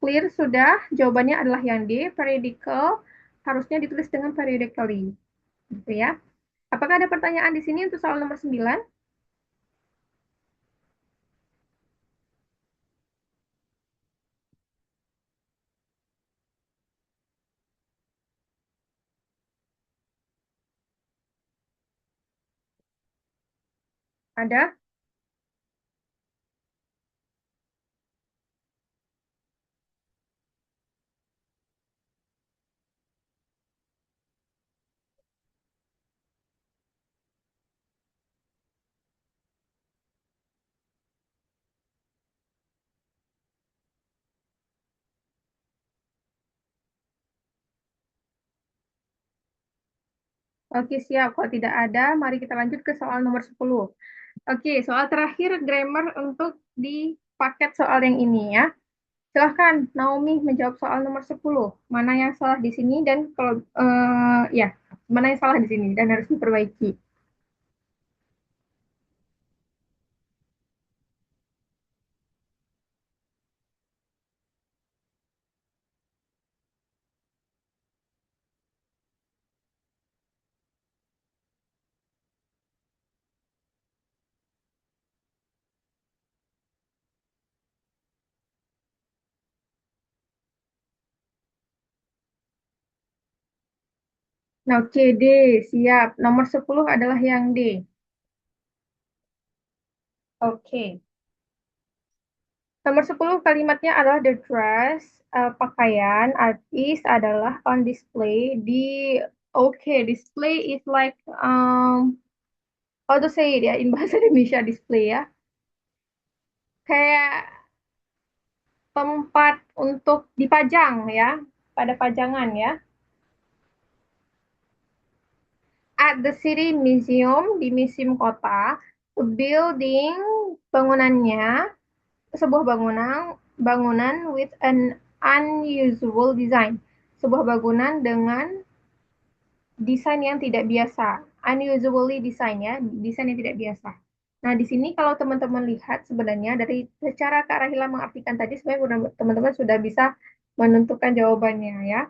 Clear sudah. Jawabannya adalah yang D. Periodical harusnya ditulis dengan periodically. Gitu ya. Apakah ada pertanyaan di sini untuk soal nomor 9? Ada? Oke, siap. Kalau tidak ada, mari kita lanjut ke soal nomor 10. Oke, soal terakhir grammar untuk di paket soal yang ini ya. Silahkan Naomi menjawab soal nomor 10. Mana yang salah di sini dan kalau ya, mana yang salah di sini dan harus diperbaiki. Nah, oke D, siap. Nomor 10 adalah yang D. Oke. Nomor 10 kalimatnya adalah the dress, pakaian, artis adalah on display di oke, display is like how to say it ya in bahasa Indonesia display ya. Kayak tempat untuk dipajang ya, pada pajangan ya. At the city museum di museum kota, a building bangunannya sebuah bangunan with an unusual design. Sebuah bangunan dengan desain yang tidak biasa. Unusually design ya, desain yang tidak biasa. Nah, di sini kalau teman-teman lihat sebenarnya dari secara Kak Rahila mengartikan tadi sebenarnya teman-teman sudah bisa menentukan jawabannya ya.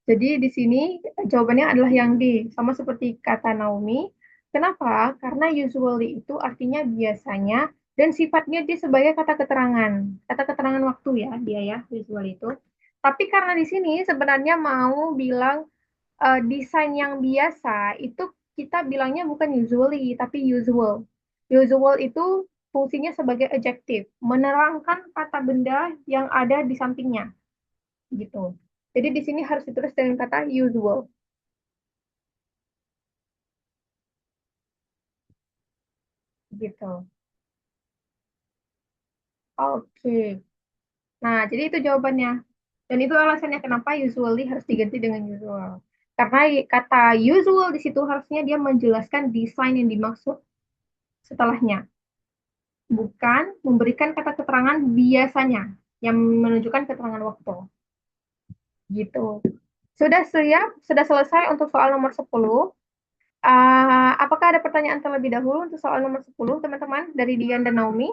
Jadi di sini jawabannya adalah yang D, sama seperti kata Naomi. Kenapa? Karena usually itu artinya biasanya dan sifatnya dia sebagai kata keterangan waktu ya dia ya usually itu. Tapi karena di sini sebenarnya mau bilang desain yang biasa itu kita bilangnya bukan usually tapi usual. Usual itu fungsinya sebagai adjective, menerangkan kata benda yang ada di sampingnya gitu. Jadi di sini harus ditulis dengan kata usual gitu. Oke. Nah, jadi itu jawabannya. Dan itu alasannya kenapa usually harus diganti dengan usual. Karena kata usual di situ harusnya dia menjelaskan desain yang dimaksud setelahnya, bukan memberikan kata keterangan biasanya yang menunjukkan keterangan waktu. Gitu. Sudah siap? Sudah selesai untuk soal nomor 10. Apakah ada pertanyaan terlebih dahulu untuk soal nomor 10, teman-teman, dari Dian dan Naomi?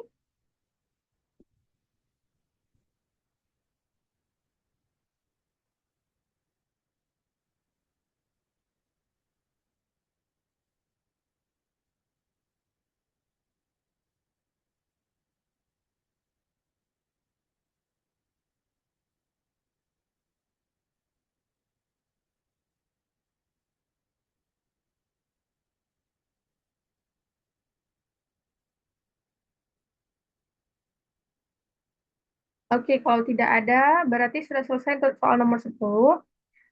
Oke, kalau tidak ada, berarti sudah selesai untuk soal nomor 10.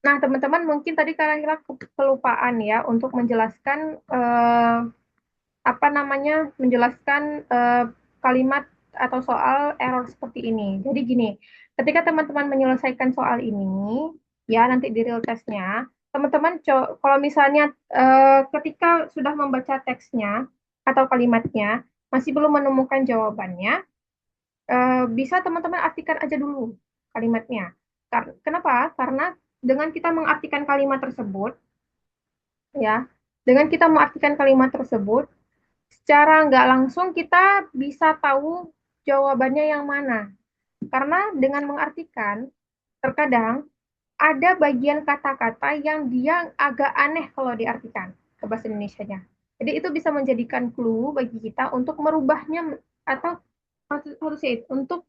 Nah, teman-teman, mungkin tadi kalian kira kelupaan ya untuk menjelaskan apa namanya, menjelaskan kalimat atau soal error seperti ini. Jadi gini, ketika teman-teman menyelesaikan soal ini, ya nanti di real testnya, teman-teman kalau misalnya ketika sudah membaca teksnya atau kalimatnya masih belum menemukan jawabannya, bisa teman-teman artikan aja dulu kalimatnya. Kenapa? Karena dengan kita mengartikan kalimat tersebut, ya, dengan kita mengartikan kalimat tersebut, secara nggak langsung kita bisa tahu jawabannya yang mana. Karena dengan mengartikan, terkadang ada bagian kata-kata yang dia agak aneh kalau diartikan ke bahasa Indonesianya. Jadi itu bisa menjadikan clue bagi kita untuk merubahnya atau harus untuk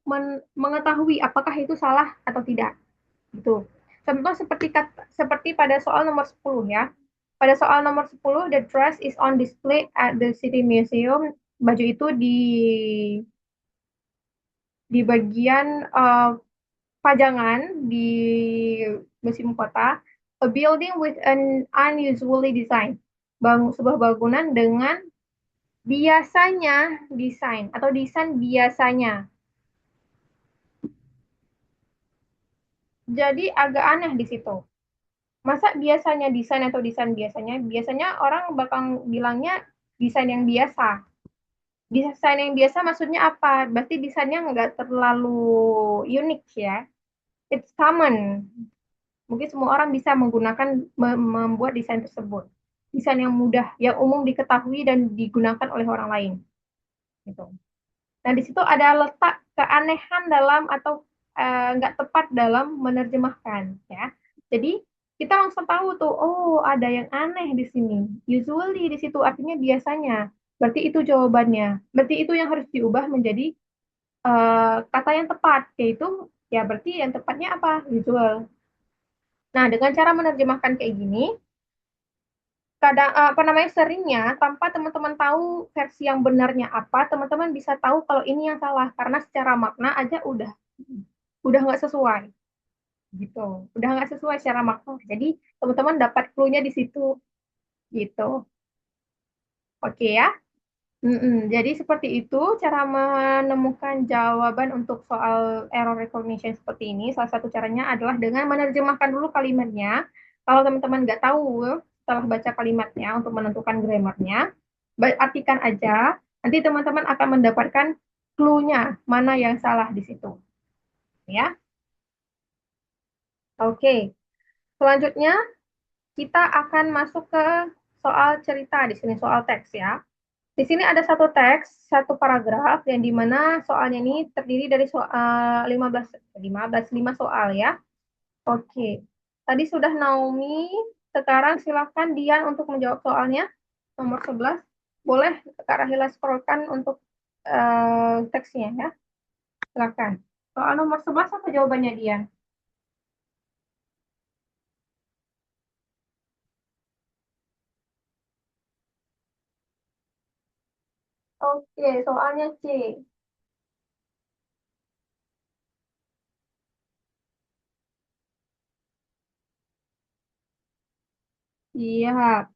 mengetahui apakah itu salah atau tidak. Gitu. Contoh seperti pada soal nomor 10 ya. Pada soal nomor 10, the dress is on display at the City Museum. Baju itu di bagian pajangan di museum kota. A building with an unusually design. Sebuah bangunan dengan biasanya desain atau desain biasanya. Jadi agak aneh di situ. Masa biasanya desain atau desain biasanya? Biasanya orang bakal bilangnya desain yang biasa. Desain yang biasa maksudnya apa? Berarti desainnya nggak terlalu unik ya. It's common. Mungkin semua orang bisa menggunakan membuat desain tersebut. Desain yang mudah, yang umum diketahui dan digunakan oleh orang lain. Gitu. Nah, di situ ada letak keanehan dalam atau nggak tepat dalam menerjemahkan, ya. Jadi kita langsung tahu tuh, oh ada yang aneh di sini. Usually di situ artinya biasanya. Berarti itu jawabannya. Berarti itu yang harus diubah menjadi kata yang tepat, yaitu ya berarti yang tepatnya apa? Usual. Nah, dengan cara menerjemahkan kayak gini, kadang apa namanya seringnya tanpa teman-teman tahu versi yang benarnya apa, teman-teman bisa tahu kalau ini yang salah karena secara makna aja udah nggak sesuai gitu, udah nggak sesuai secara makna. Jadi teman-teman dapat clue-nya di situ gitu. Oke ya. Jadi seperti itu cara menemukan jawaban untuk soal error recognition seperti ini. Salah satu caranya adalah dengan menerjemahkan dulu kalimatnya. Kalau teman-teman nggak tahu setelah baca kalimatnya untuk menentukan grammarnya, artikan aja. Nanti teman-teman akan mendapatkan clue-nya mana yang salah di situ. Ya, oke. Selanjutnya kita akan masuk ke soal cerita di sini, soal teks ya. Di sini ada satu teks, satu paragraf yang dimana soalnya ini terdiri dari soal 5 soal ya. Oke. Tadi sudah Naomi, sekarang silakan Dian untuk menjawab soalnya nomor 11. Boleh Kak Rahila scrollkan untuk teksnya ya. Silakan. Soal nomor 11 apa jawabannya Dian? Oke, soalnya C. Iya.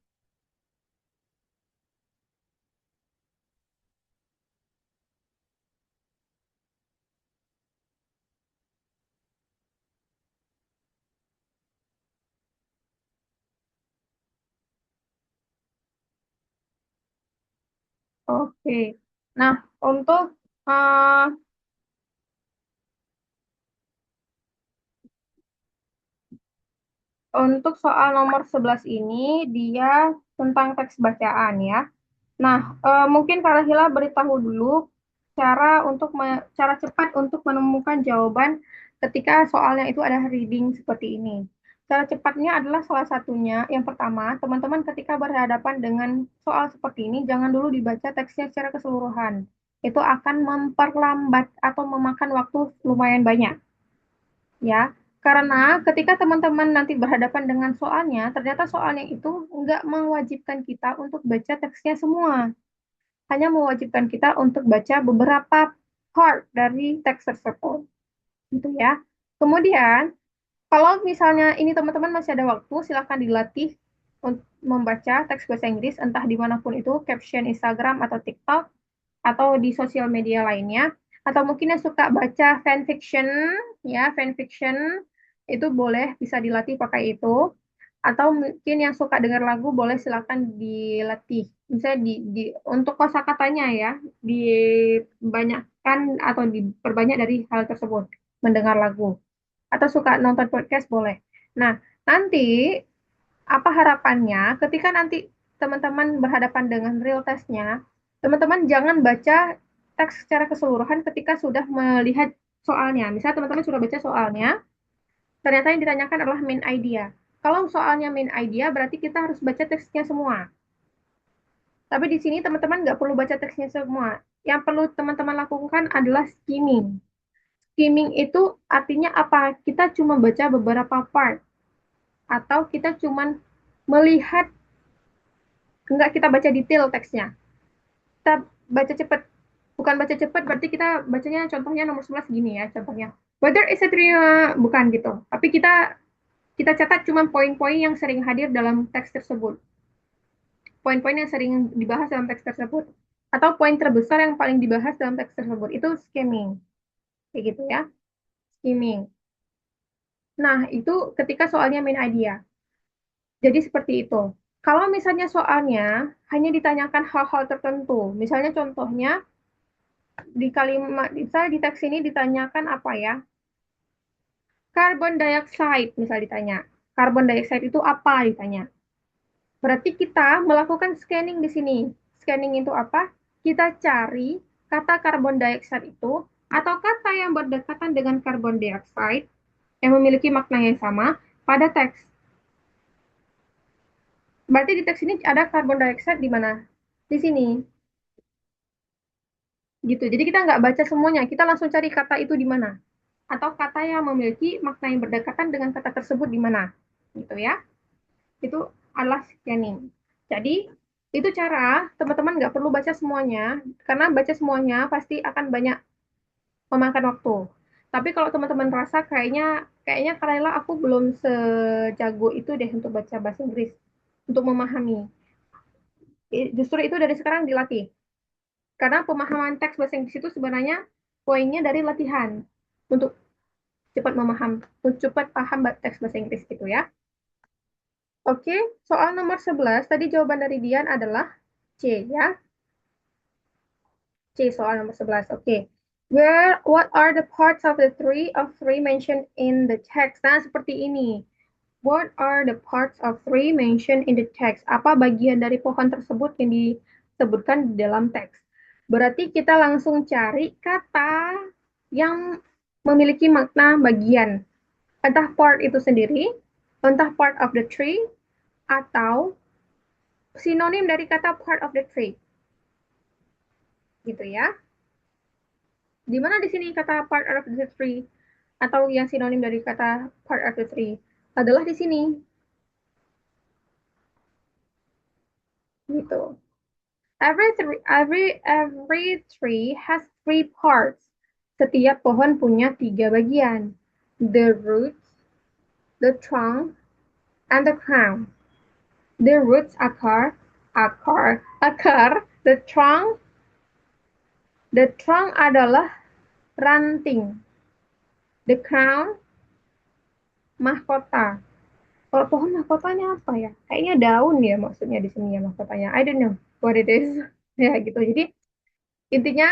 Oke. Nah, untuk eh, untuk soal nomor 11 ini dia tentang teks bacaan ya. Nah, mungkin Kak Rahila beritahu dulu cara cepat untuk menemukan jawaban ketika soalnya itu ada reading seperti ini. Cara cepatnya adalah salah satunya, yang pertama, teman-teman ketika berhadapan dengan soal seperti ini, jangan dulu dibaca teksnya secara keseluruhan. Itu akan memperlambat atau memakan waktu lumayan banyak, ya. Karena ketika teman-teman nanti berhadapan dengan soalnya, ternyata soalnya itu nggak mewajibkan kita untuk baca teksnya semua, hanya mewajibkan kita untuk baca beberapa part dari teks tersebut, gitu ya. Kemudian, kalau misalnya ini teman-teman masih ada waktu, silakan dilatih untuk membaca teks bahasa Inggris, entah dimanapun itu, caption Instagram atau TikTok, atau di sosial media lainnya. Atau mungkin yang suka baca fanfiction, ya, fanfiction, itu boleh bisa dilatih pakai itu. Atau mungkin yang suka dengar lagu, boleh silakan dilatih. Misalnya untuk kosakatanya ya, dibanyakkan atau diperbanyak dari hal tersebut, mendengar lagu atau suka nonton podcast boleh. Nah, nanti apa harapannya ketika nanti teman-teman berhadapan dengan real testnya, teman-teman jangan baca teks secara keseluruhan ketika sudah melihat soalnya. Misalnya teman-teman sudah baca soalnya, ternyata yang ditanyakan adalah main idea. Kalau soalnya main idea, berarti kita harus baca teksnya semua. Tapi di sini teman-teman nggak perlu baca teksnya semua. Yang perlu teman-teman lakukan adalah skimming. Skimming itu artinya apa? Kita cuma baca beberapa part atau kita cuma melihat, nggak kita baca detail teksnya. Kita baca cepat. Bukan baca cepat berarti kita bacanya contohnya nomor 11 gini ya contohnya. Whether is a trio, bukan gitu. Tapi kita kita catat cuma poin-poin yang sering hadir dalam teks tersebut. Poin-poin yang sering dibahas dalam teks tersebut. Atau poin terbesar yang paling dibahas dalam teks tersebut. Itu skimming. Kayak gitu ya. Skimming. Nah, itu ketika soalnya main idea. Jadi seperti itu. Kalau misalnya soalnya hanya ditanyakan hal-hal tertentu, misalnya contohnya di kalimat, misalnya di teks ini ditanyakan apa ya? Carbon dioxide, misal ditanya. Carbon dioxide itu apa ditanya. Berarti kita melakukan scanning di sini. Scanning itu apa? Kita cari kata carbon dioxide itu atau kata yang berdekatan dengan carbon dioxide yang memiliki makna yang sama pada teks. Berarti di teks ini ada carbon dioxide di mana? Di sini. Gitu. Jadi kita nggak baca semuanya, kita langsung cari kata itu di mana. Atau kata yang memiliki makna yang berdekatan dengan kata tersebut di mana. Gitu ya. Itu adalah scanning. Jadi itu cara teman-teman nggak perlu baca semuanya, karena baca semuanya pasti akan banyak memakan waktu. Tapi kalau teman-teman rasa kayaknya Karela aku belum sejago itu deh untuk baca bahasa Inggris, untuk memahami. Justru itu dari sekarang dilatih. Karena pemahaman teks bahasa Inggris itu sebenarnya poinnya dari latihan untuk cepat memaham, untuk cepat paham teks bahasa Inggris itu ya. Oke, soal nomor 11 tadi jawaban dari Dian adalah C ya. C soal nomor 11. Oke. What are the parts of the three mentioned in the text? Nah, seperti ini. What are the parts of three mentioned in the text? Apa bagian dari pohon tersebut yang disebutkan di dalam teks? Berarti kita langsung cari kata yang memiliki makna bagian. Entah part itu sendiri, entah part of the tree, atau sinonim dari kata part of the tree. Gitu ya. Di mana di sini kata part of the tree atau yang sinonim dari kata part of the tree adalah di sini. Gitu. Every tree has three parts. Setiap pohon punya tiga bagian. The roots, the trunk, and the crown. The roots akar. The trunk adalah ranting. The crown, mahkota. Kalau pohon mahkotanya apa ya? Kayaknya daun ya maksudnya di sini ya mahkotanya. I don't know what it is. Ya gitu. Jadi intinya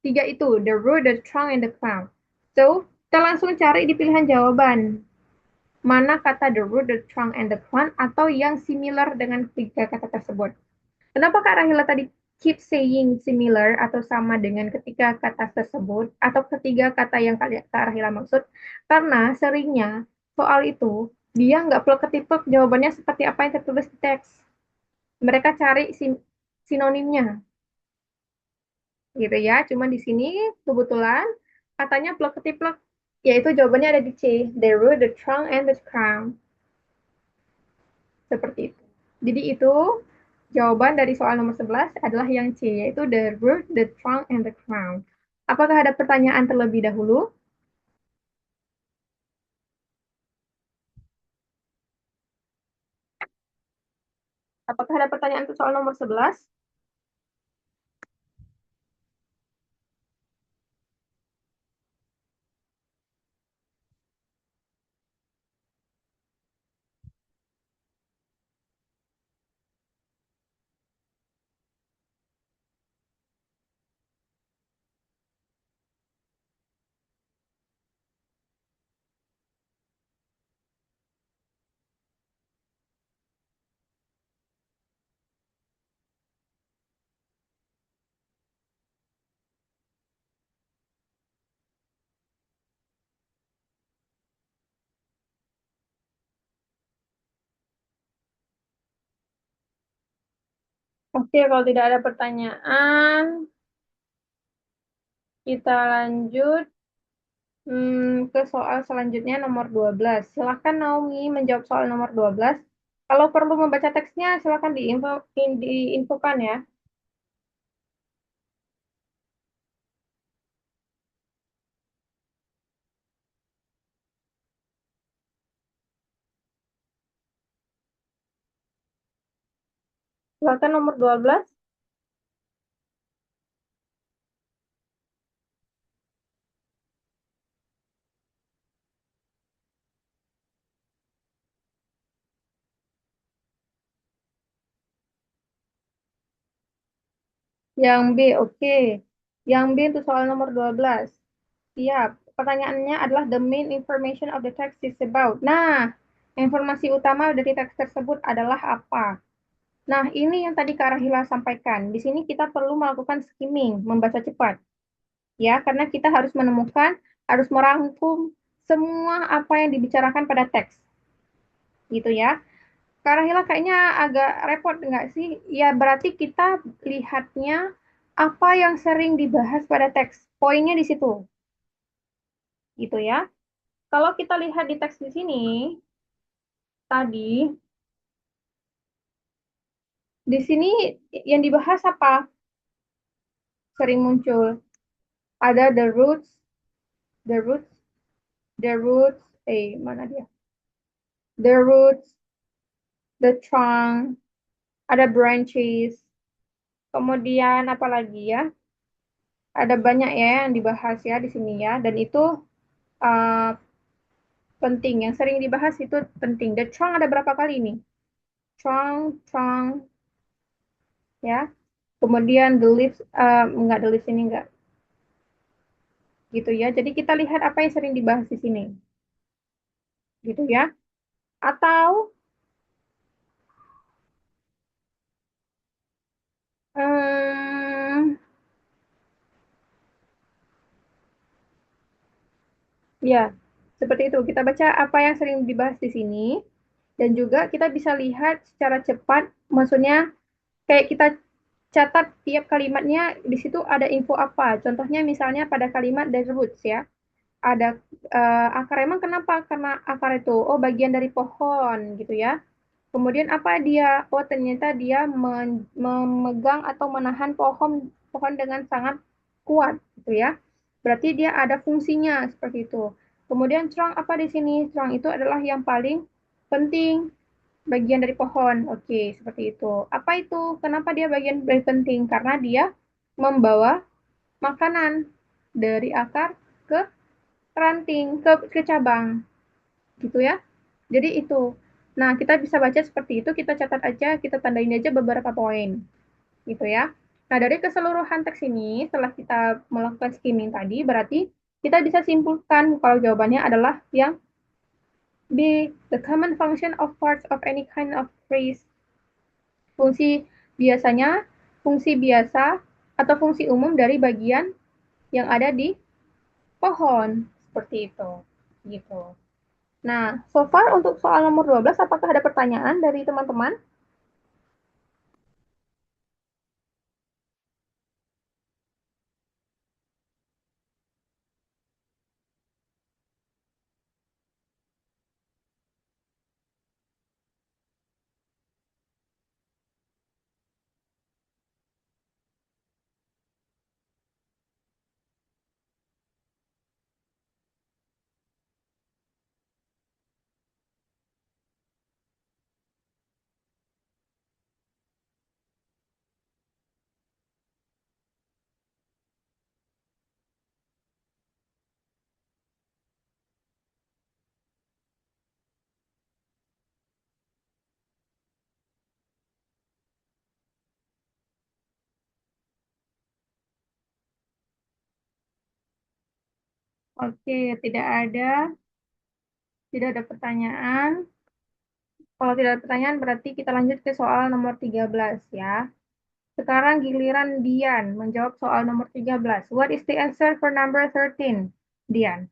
tiga itu, the root, the trunk, and the crown. So, kita langsung cari di pilihan jawaban. Mana kata the root, the trunk, and the crown atau yang similar dengan tiga kata tersebut. Kenapa Kak Rahila tadi keep saying similar atau sama dengan ketiga kata tersebut atau ketiga kata yang Kak Rahila maksud? Karena seringnya soal itu dia nggak plek-ketiplek jawabannya seperti apa yang tertulis di teks. Mereka cari sinonimnya gitu ya. Cuma di sini kebetulan katanya plek-ketiplek yaitu jawabannya ada di C. The root, the trunk, and the crown. Seperti itu. Jadi itu jawaban dari soal nomor 11 adalah yang C, yaitu the root, the trunk, and the crown. Apakah ada pertanyaan terlebih dahulu? Apakah ada pertanyaan untuk soal nomor 11? Oke, kalau tidak ada pertanyaan, kita lanjut ke soal selanjutnya nomor 12. Silakan Naomi menjawab soal nomor 12. Kalau perlu membaca teksnya, silakan diinfokan ya. Silakan nomor 12. Yang B, oke. Yang B untuk soal nomor 12. Siap. Pertanyaannya adalah the main information of the text is about. Nah, informasi utama dari teks tersebut adalah apa? Nah, ini yang tadi Kak Rahila sampaikan. Di sini kita perlu melakukan skimming, membaca cepat. Ya, karena kita harus menemukan, harus merangkum semua apa yang dibicarakan pada teks. Gitu ya. Kak Rahila kayaknya agak repot nggak sih? Ya berarti kita lihatnya apa yang sering dibahas pada teks. Poinnya di situ, gitu ya. Kalau kita lihat di teks di sini, tadi, di sini yang dibahas apa? Sering muncul. Ada the roots, the roots, mana dia? The roots, the trunk, ada branches. Kemudian apa lagi ya? Ada banyak ya yang dibahas ya di sini ya. Dan itu uh, penting. Yang sering dibahas itu penting. The trunk ada berapa kali nih? Trunk, trunk, ya. Kemudian the leaves, enggak the leaves ini enggak. Gitu ya. Jadi kita lihat apa yang sering dibahas di sini. Gitu ya. Atau, hmm, ya, seperti itu. Kita baca apa yang sering dibahas di sini. Dan juga kita bisa lihat secara cepat, maksudnya kayak kita catat tiap kalimatnya di situ ada info apa. Contohnya misalnya pada kalimat the roots ya. Ada akar emang kenapa? Karena akar itu oh bagian dari pohon gitu ya. Kemudian apa dia? Oh ternyata dia memegang atau menahan pohon pohon dengan sangat kuat gitu ya. Berarti dia ada fungsinya seperti itu. Kemudian cerang apa di sini? Cerang itu adalah yang paling penting bagian dari pohon. Oke, seperti itu. Apa itu? Kenapa dia bagian paling penting? Karena dia membawa makanan dari akar ke ranting, ke cabang. Gitu ya. Jadi itu. Nah, kita bisa baca seperti itu, kita catat aja, kita tandain aja beberapa poin. Gitu ya. Nah, dari keseluruhan teks ini, setelah kita melakukan skimming tadi, berarti kita bisa simpulkan kalau jawabannya adalah yang B, the common function of parts of any kind of phrase. Fungsi biasanya, fungsi biasa, atau fungsi umum dari bagian yang ada di pohon. Seperti itu. Gitu. Nah, so far untuk soal nomor 12, apakah ada pertanyaan dari teman-teman? Oke, tidak ada pertanyaan. Kalau tidak ada pertanyaan, berarti kita lanjut ke soal nomor 13 ya. Sekarang giliran Dian menjawab soal nomor 13. What is the answer for number 13? Dian.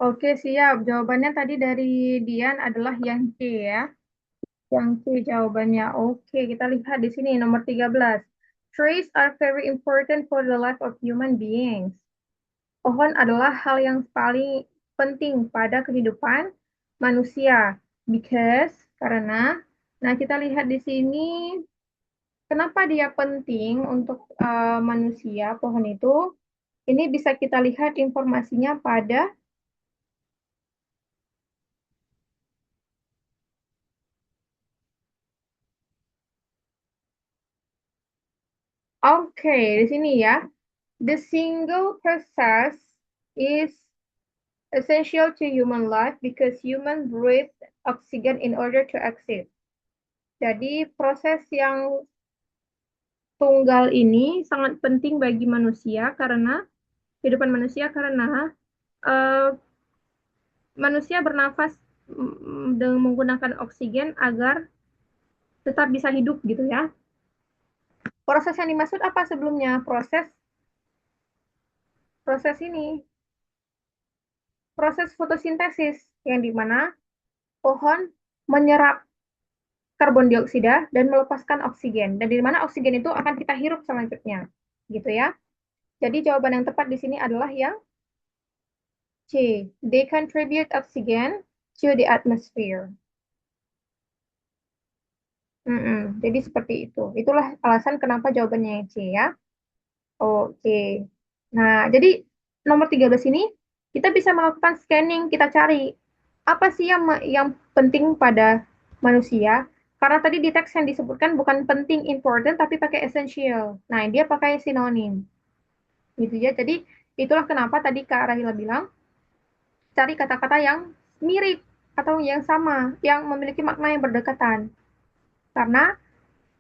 Oke, siap. Jawabannya tadi dari Dian adalah yang C ya. Yang C jawabannya. Oke, kita lihat di sini nomor 13. Trees are very important for the life of human beings. Pohon adalah hal yang paling penting pada kehidupan manusia. Because, karena, nah kita lihat di sini, kenapa dia penting untuk manusia, pohon itu? Ini bisa kita lihat informasinya pada, oke, di sini ya. The single process is essential to human life because human breathe oxygen in order to exist. Jadi proses yang tunggal ini sangat penting bagi manusia karena kehidupan manusia karena eh, manusia bernafas dengan menggunakan oksigen agar tetap bisa hidup gitu ya. Proses yang dimaksud apa sebelumnya? Proses ini, proses fotosintesis yang dimana pohon menyerap karbon dioksida dan melepaskan oksigen. Dan di mana oksigen itu akan kita hirup selanjutnya. Gitu ya. Jadi jawaban yang tepat di sini adalah yang C. They contribute oxygen to the atmosphere. Jadi seperti itu. Itulah alasan kenapa jawabannya yang C ya. Oke. Nah, jadi nomor 13 ini kita bisa melakukan scanning, kita cari apa sih yang penting pada manusia. Karena tadi di teks yang disebutkan bukan penting, important, tapi pakai essential. Nah, dia pakai sinonim. Gitu ya. Jadi itulah kenapa tadi Kak Rahila bilang cari kata-kata yang mirip atau yang sama, yang memiliki makna yang berdekatan. Karena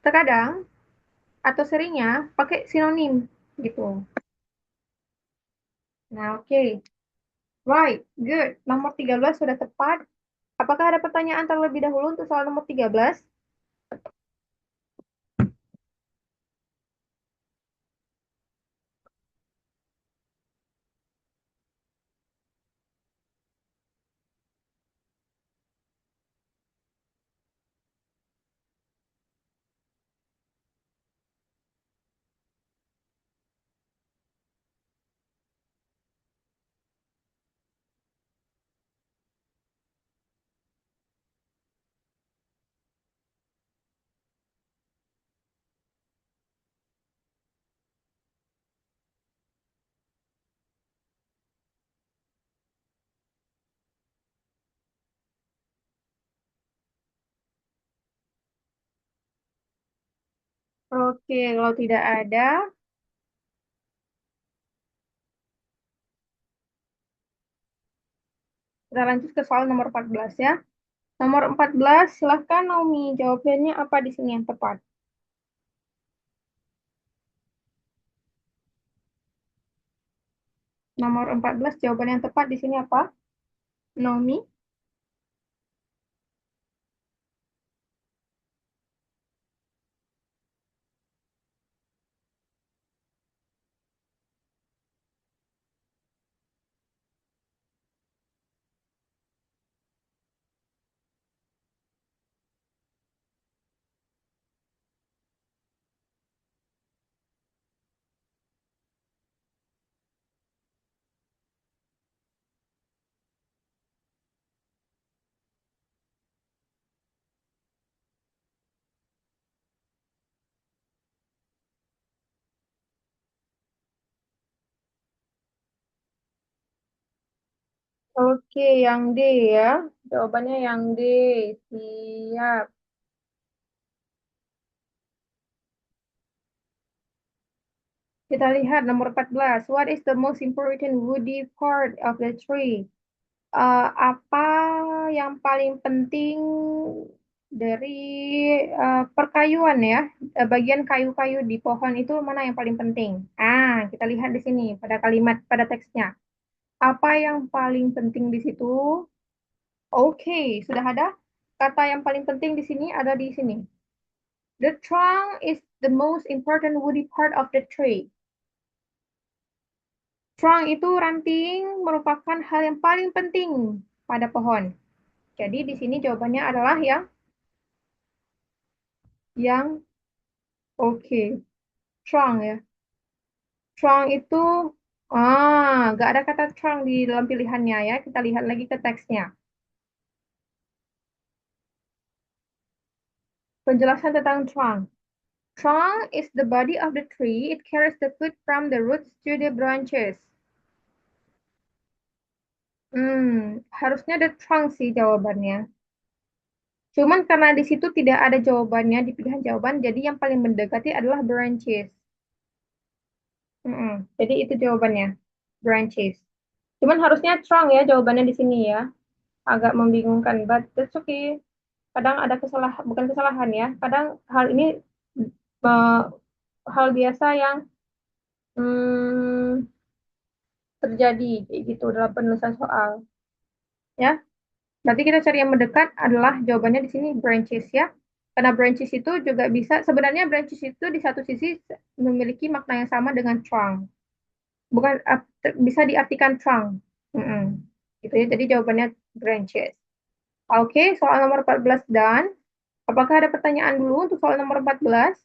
terkadang atau seringnya pakai sinonim gitu. Nah, oke. Okay. Right, good. Nomor 13 sudah tepat. Apakah ada pertanyaan terlebih dahulu untuk soal nomor 13? Oke, kalau tidak ada, kita lanjut ke soal nomor 14 ya. Nomor 14, silahkan Naomi. Jawabannya apa di sini yang tepat? Nomor 14, jawaban yang tepat di sini apa? Naomi? Oke, yang D ya. Jawabannya yang D. Siap. Kita lihat nomor 14. What is the most important woody part of the tree? Apa yang paling penting dari perkayuan ya? Bagian kayu-kayu di pohon itu mana yang paling penting? Kita lihat di sini pada kalimat pada teksnya. Apa yang paling penting di situ? Oke, sudah ada. Kata yang paling penting di sini ada di sini. The trunk is the most important woody part of the tree. Trunk itu ranting merupakan hal yang paling penting pada pohon. Jadi di sini jawabannya adalah yang oke. Trunk ya. Trunk itu nggak ada kata trunk di dalam pilihannya ya. Kita lihat lagi ke teksnya. Penjelasan tentang trunk. Trunk is the body of the tree. It carries the food from the roots to the branches. Harusnya the trunk sih jawabannya. Cuman karena di situ tidak ada jawabannya di pilihan jawaban, jadi yang paling mendekati adalah branches. Jadi itu jawabannya, branches. Cuman harusnya trunk ya jawabannya di sini ya. Agak membingungkan, but that's okay. Kadang ada kesalahan, bukan kesalahan ya. Kadang hal ini eh, hal biasa yang hmm, terjadi kayak gitu dalam penulisan soal. Ya, berarti kita cari yang mendekat adalah jawabannya di sini branches ya. Karena branches itu juga bisa, sebenarnya branches itu di satu sisi memiliki makna yang sama dengan trunk. Bukan, bisa diartikan trunk. Mm-mm. Gitu ya, jadi jawabannya branches. Oke, soal nomor 14 dan apakah ada pertanyaan dulu untuk soal nomor 14?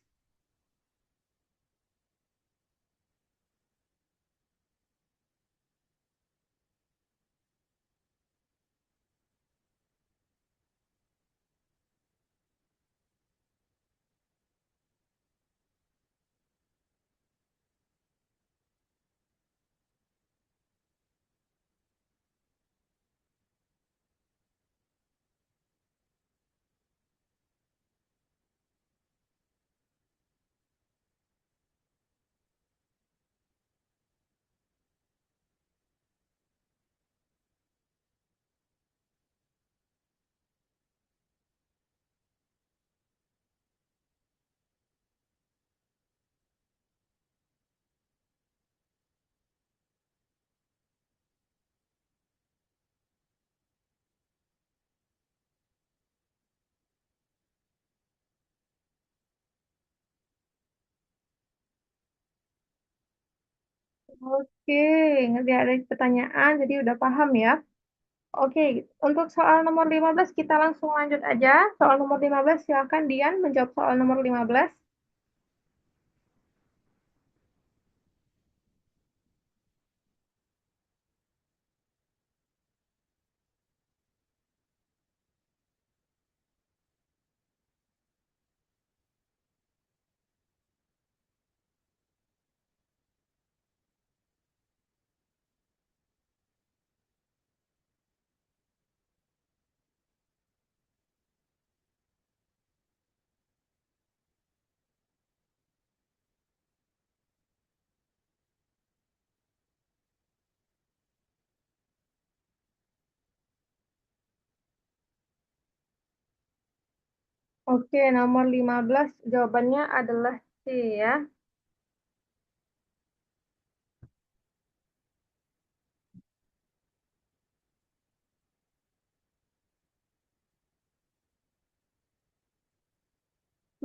Oke, ngerti ada pertanyaan, jadi udah paham ya. Oke, untuk soal nomor 15 kita langsung lanjut aja. Soal nomor 15 silakan Dian menjawab soal nomor 15. Oke, nomor 15 jawabannya adalah C ya.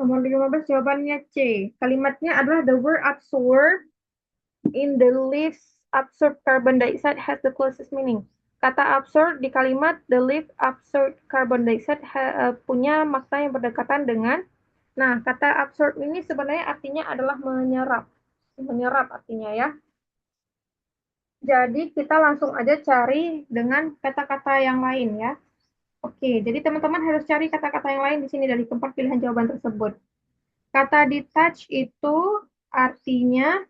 Nomor 15 jawabannya C. Kalimatnya adalah the word absorb in the leaves absorb carbon dioxide has the closest meaning. Kata absorb di kalimat the leaf absorb carbon dioxide punya makna yang berdekatan dengan. Nah, kata absorb ini sebenarnya artinya adalah menyerap. Menyerap artinya ya. Jadi kita langsung aja cari dengan kata-kata yang lain ya. Oke, jadi teman-teman harus cari kata-kata yang lain di sini dari keempat pilihan jawaban tersebut. Kata detach itu artinya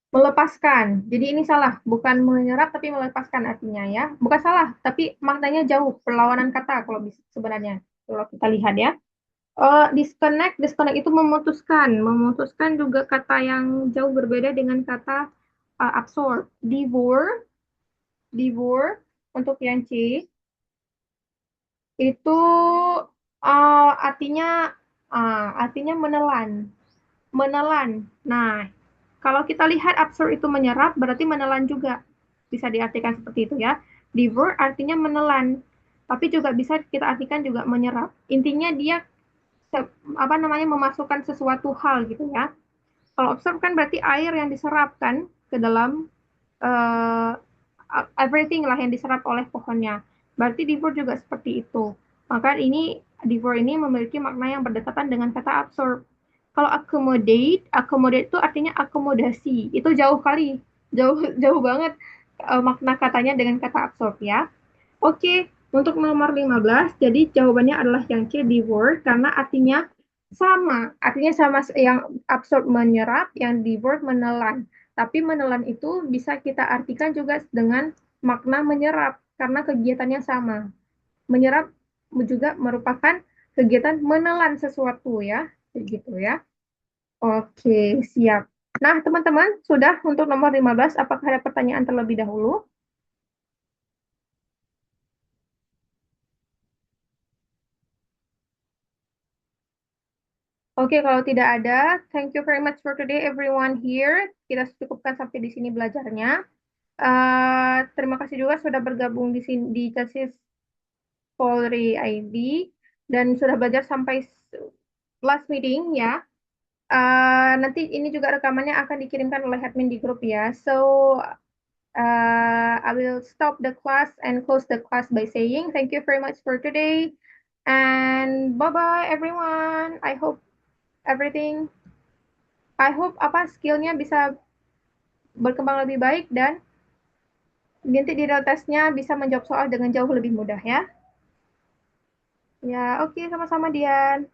melepaskan. Jadi ini salah, bukan menyerap tapi melepaskan artinya ya. Bukan salah, tapi maknanya jauh, perlawanan kata kalau sebenarnya. Kalau kita lihat ya. Disconnect, disconnect itu memutuskan. Memutuskan juga kata yang jauh berbeda dengan kata absorb. Devour, devour untuk yang C itu artinya artinya menelan, menelan. Nah, kalau kita lihat absorb itu menyerap, berarti menelan juga. Bisa diartikan seperti itu ya. Devour artinya menelan, tapi juga bisa kita artikan juga menyerap. Intinya dia apa namanya memasukkan sesuatu hal gitu ya. Kalau absorb kan berarti air yang diserapkan ke dalam uh, everything lah yang diserap oleh pohonnya. Berarti devour juga seperti itu. Maka ini devour ini memiliki makna yang berdekatan dengan kata absorb. Kalau accommodate, accommodate itu artinya akomodasi. Itu jauh kali, jauh jauh banget makna katanya dengan kata absorb ya. Oke, untuk nomor 15, jadi jawabannya adalah yang C, devour, karena artinya sama yang absorb menyerap, yang devour menelan. Tapi menelan itu bisa kita artikan juga dengan makna menyerap, karena kegiatannya sama. Menyerap juga merupakan kegiatan menelan sesuatu ya, begitu ya. Oke, siap. Nah, teman-teman, sudah untuk nomor 15, apakah ada pertanyaan terlebih dahulu? Oke, kalau tidak ada, thank you very much for today everyone here. Kita cukupkan sampai di sini belajarnya. Terima kasih juga sudah bergabung di sini di Tesis Polri ID dan sudah belajar sampai last meeting ya. Nanti ini juga rekamannya akan dikirimkan oleh admin di grup ya. So, I will stop the class and close the class by saying thank you very much for today and bye bye everyone. Everything I hope apa skillnya bisa berkembang lebih baik dan nanti di real testnya bisa menjawab soal dengan jauh lebih mudah ya. Ya, oke, sama-sama Dian.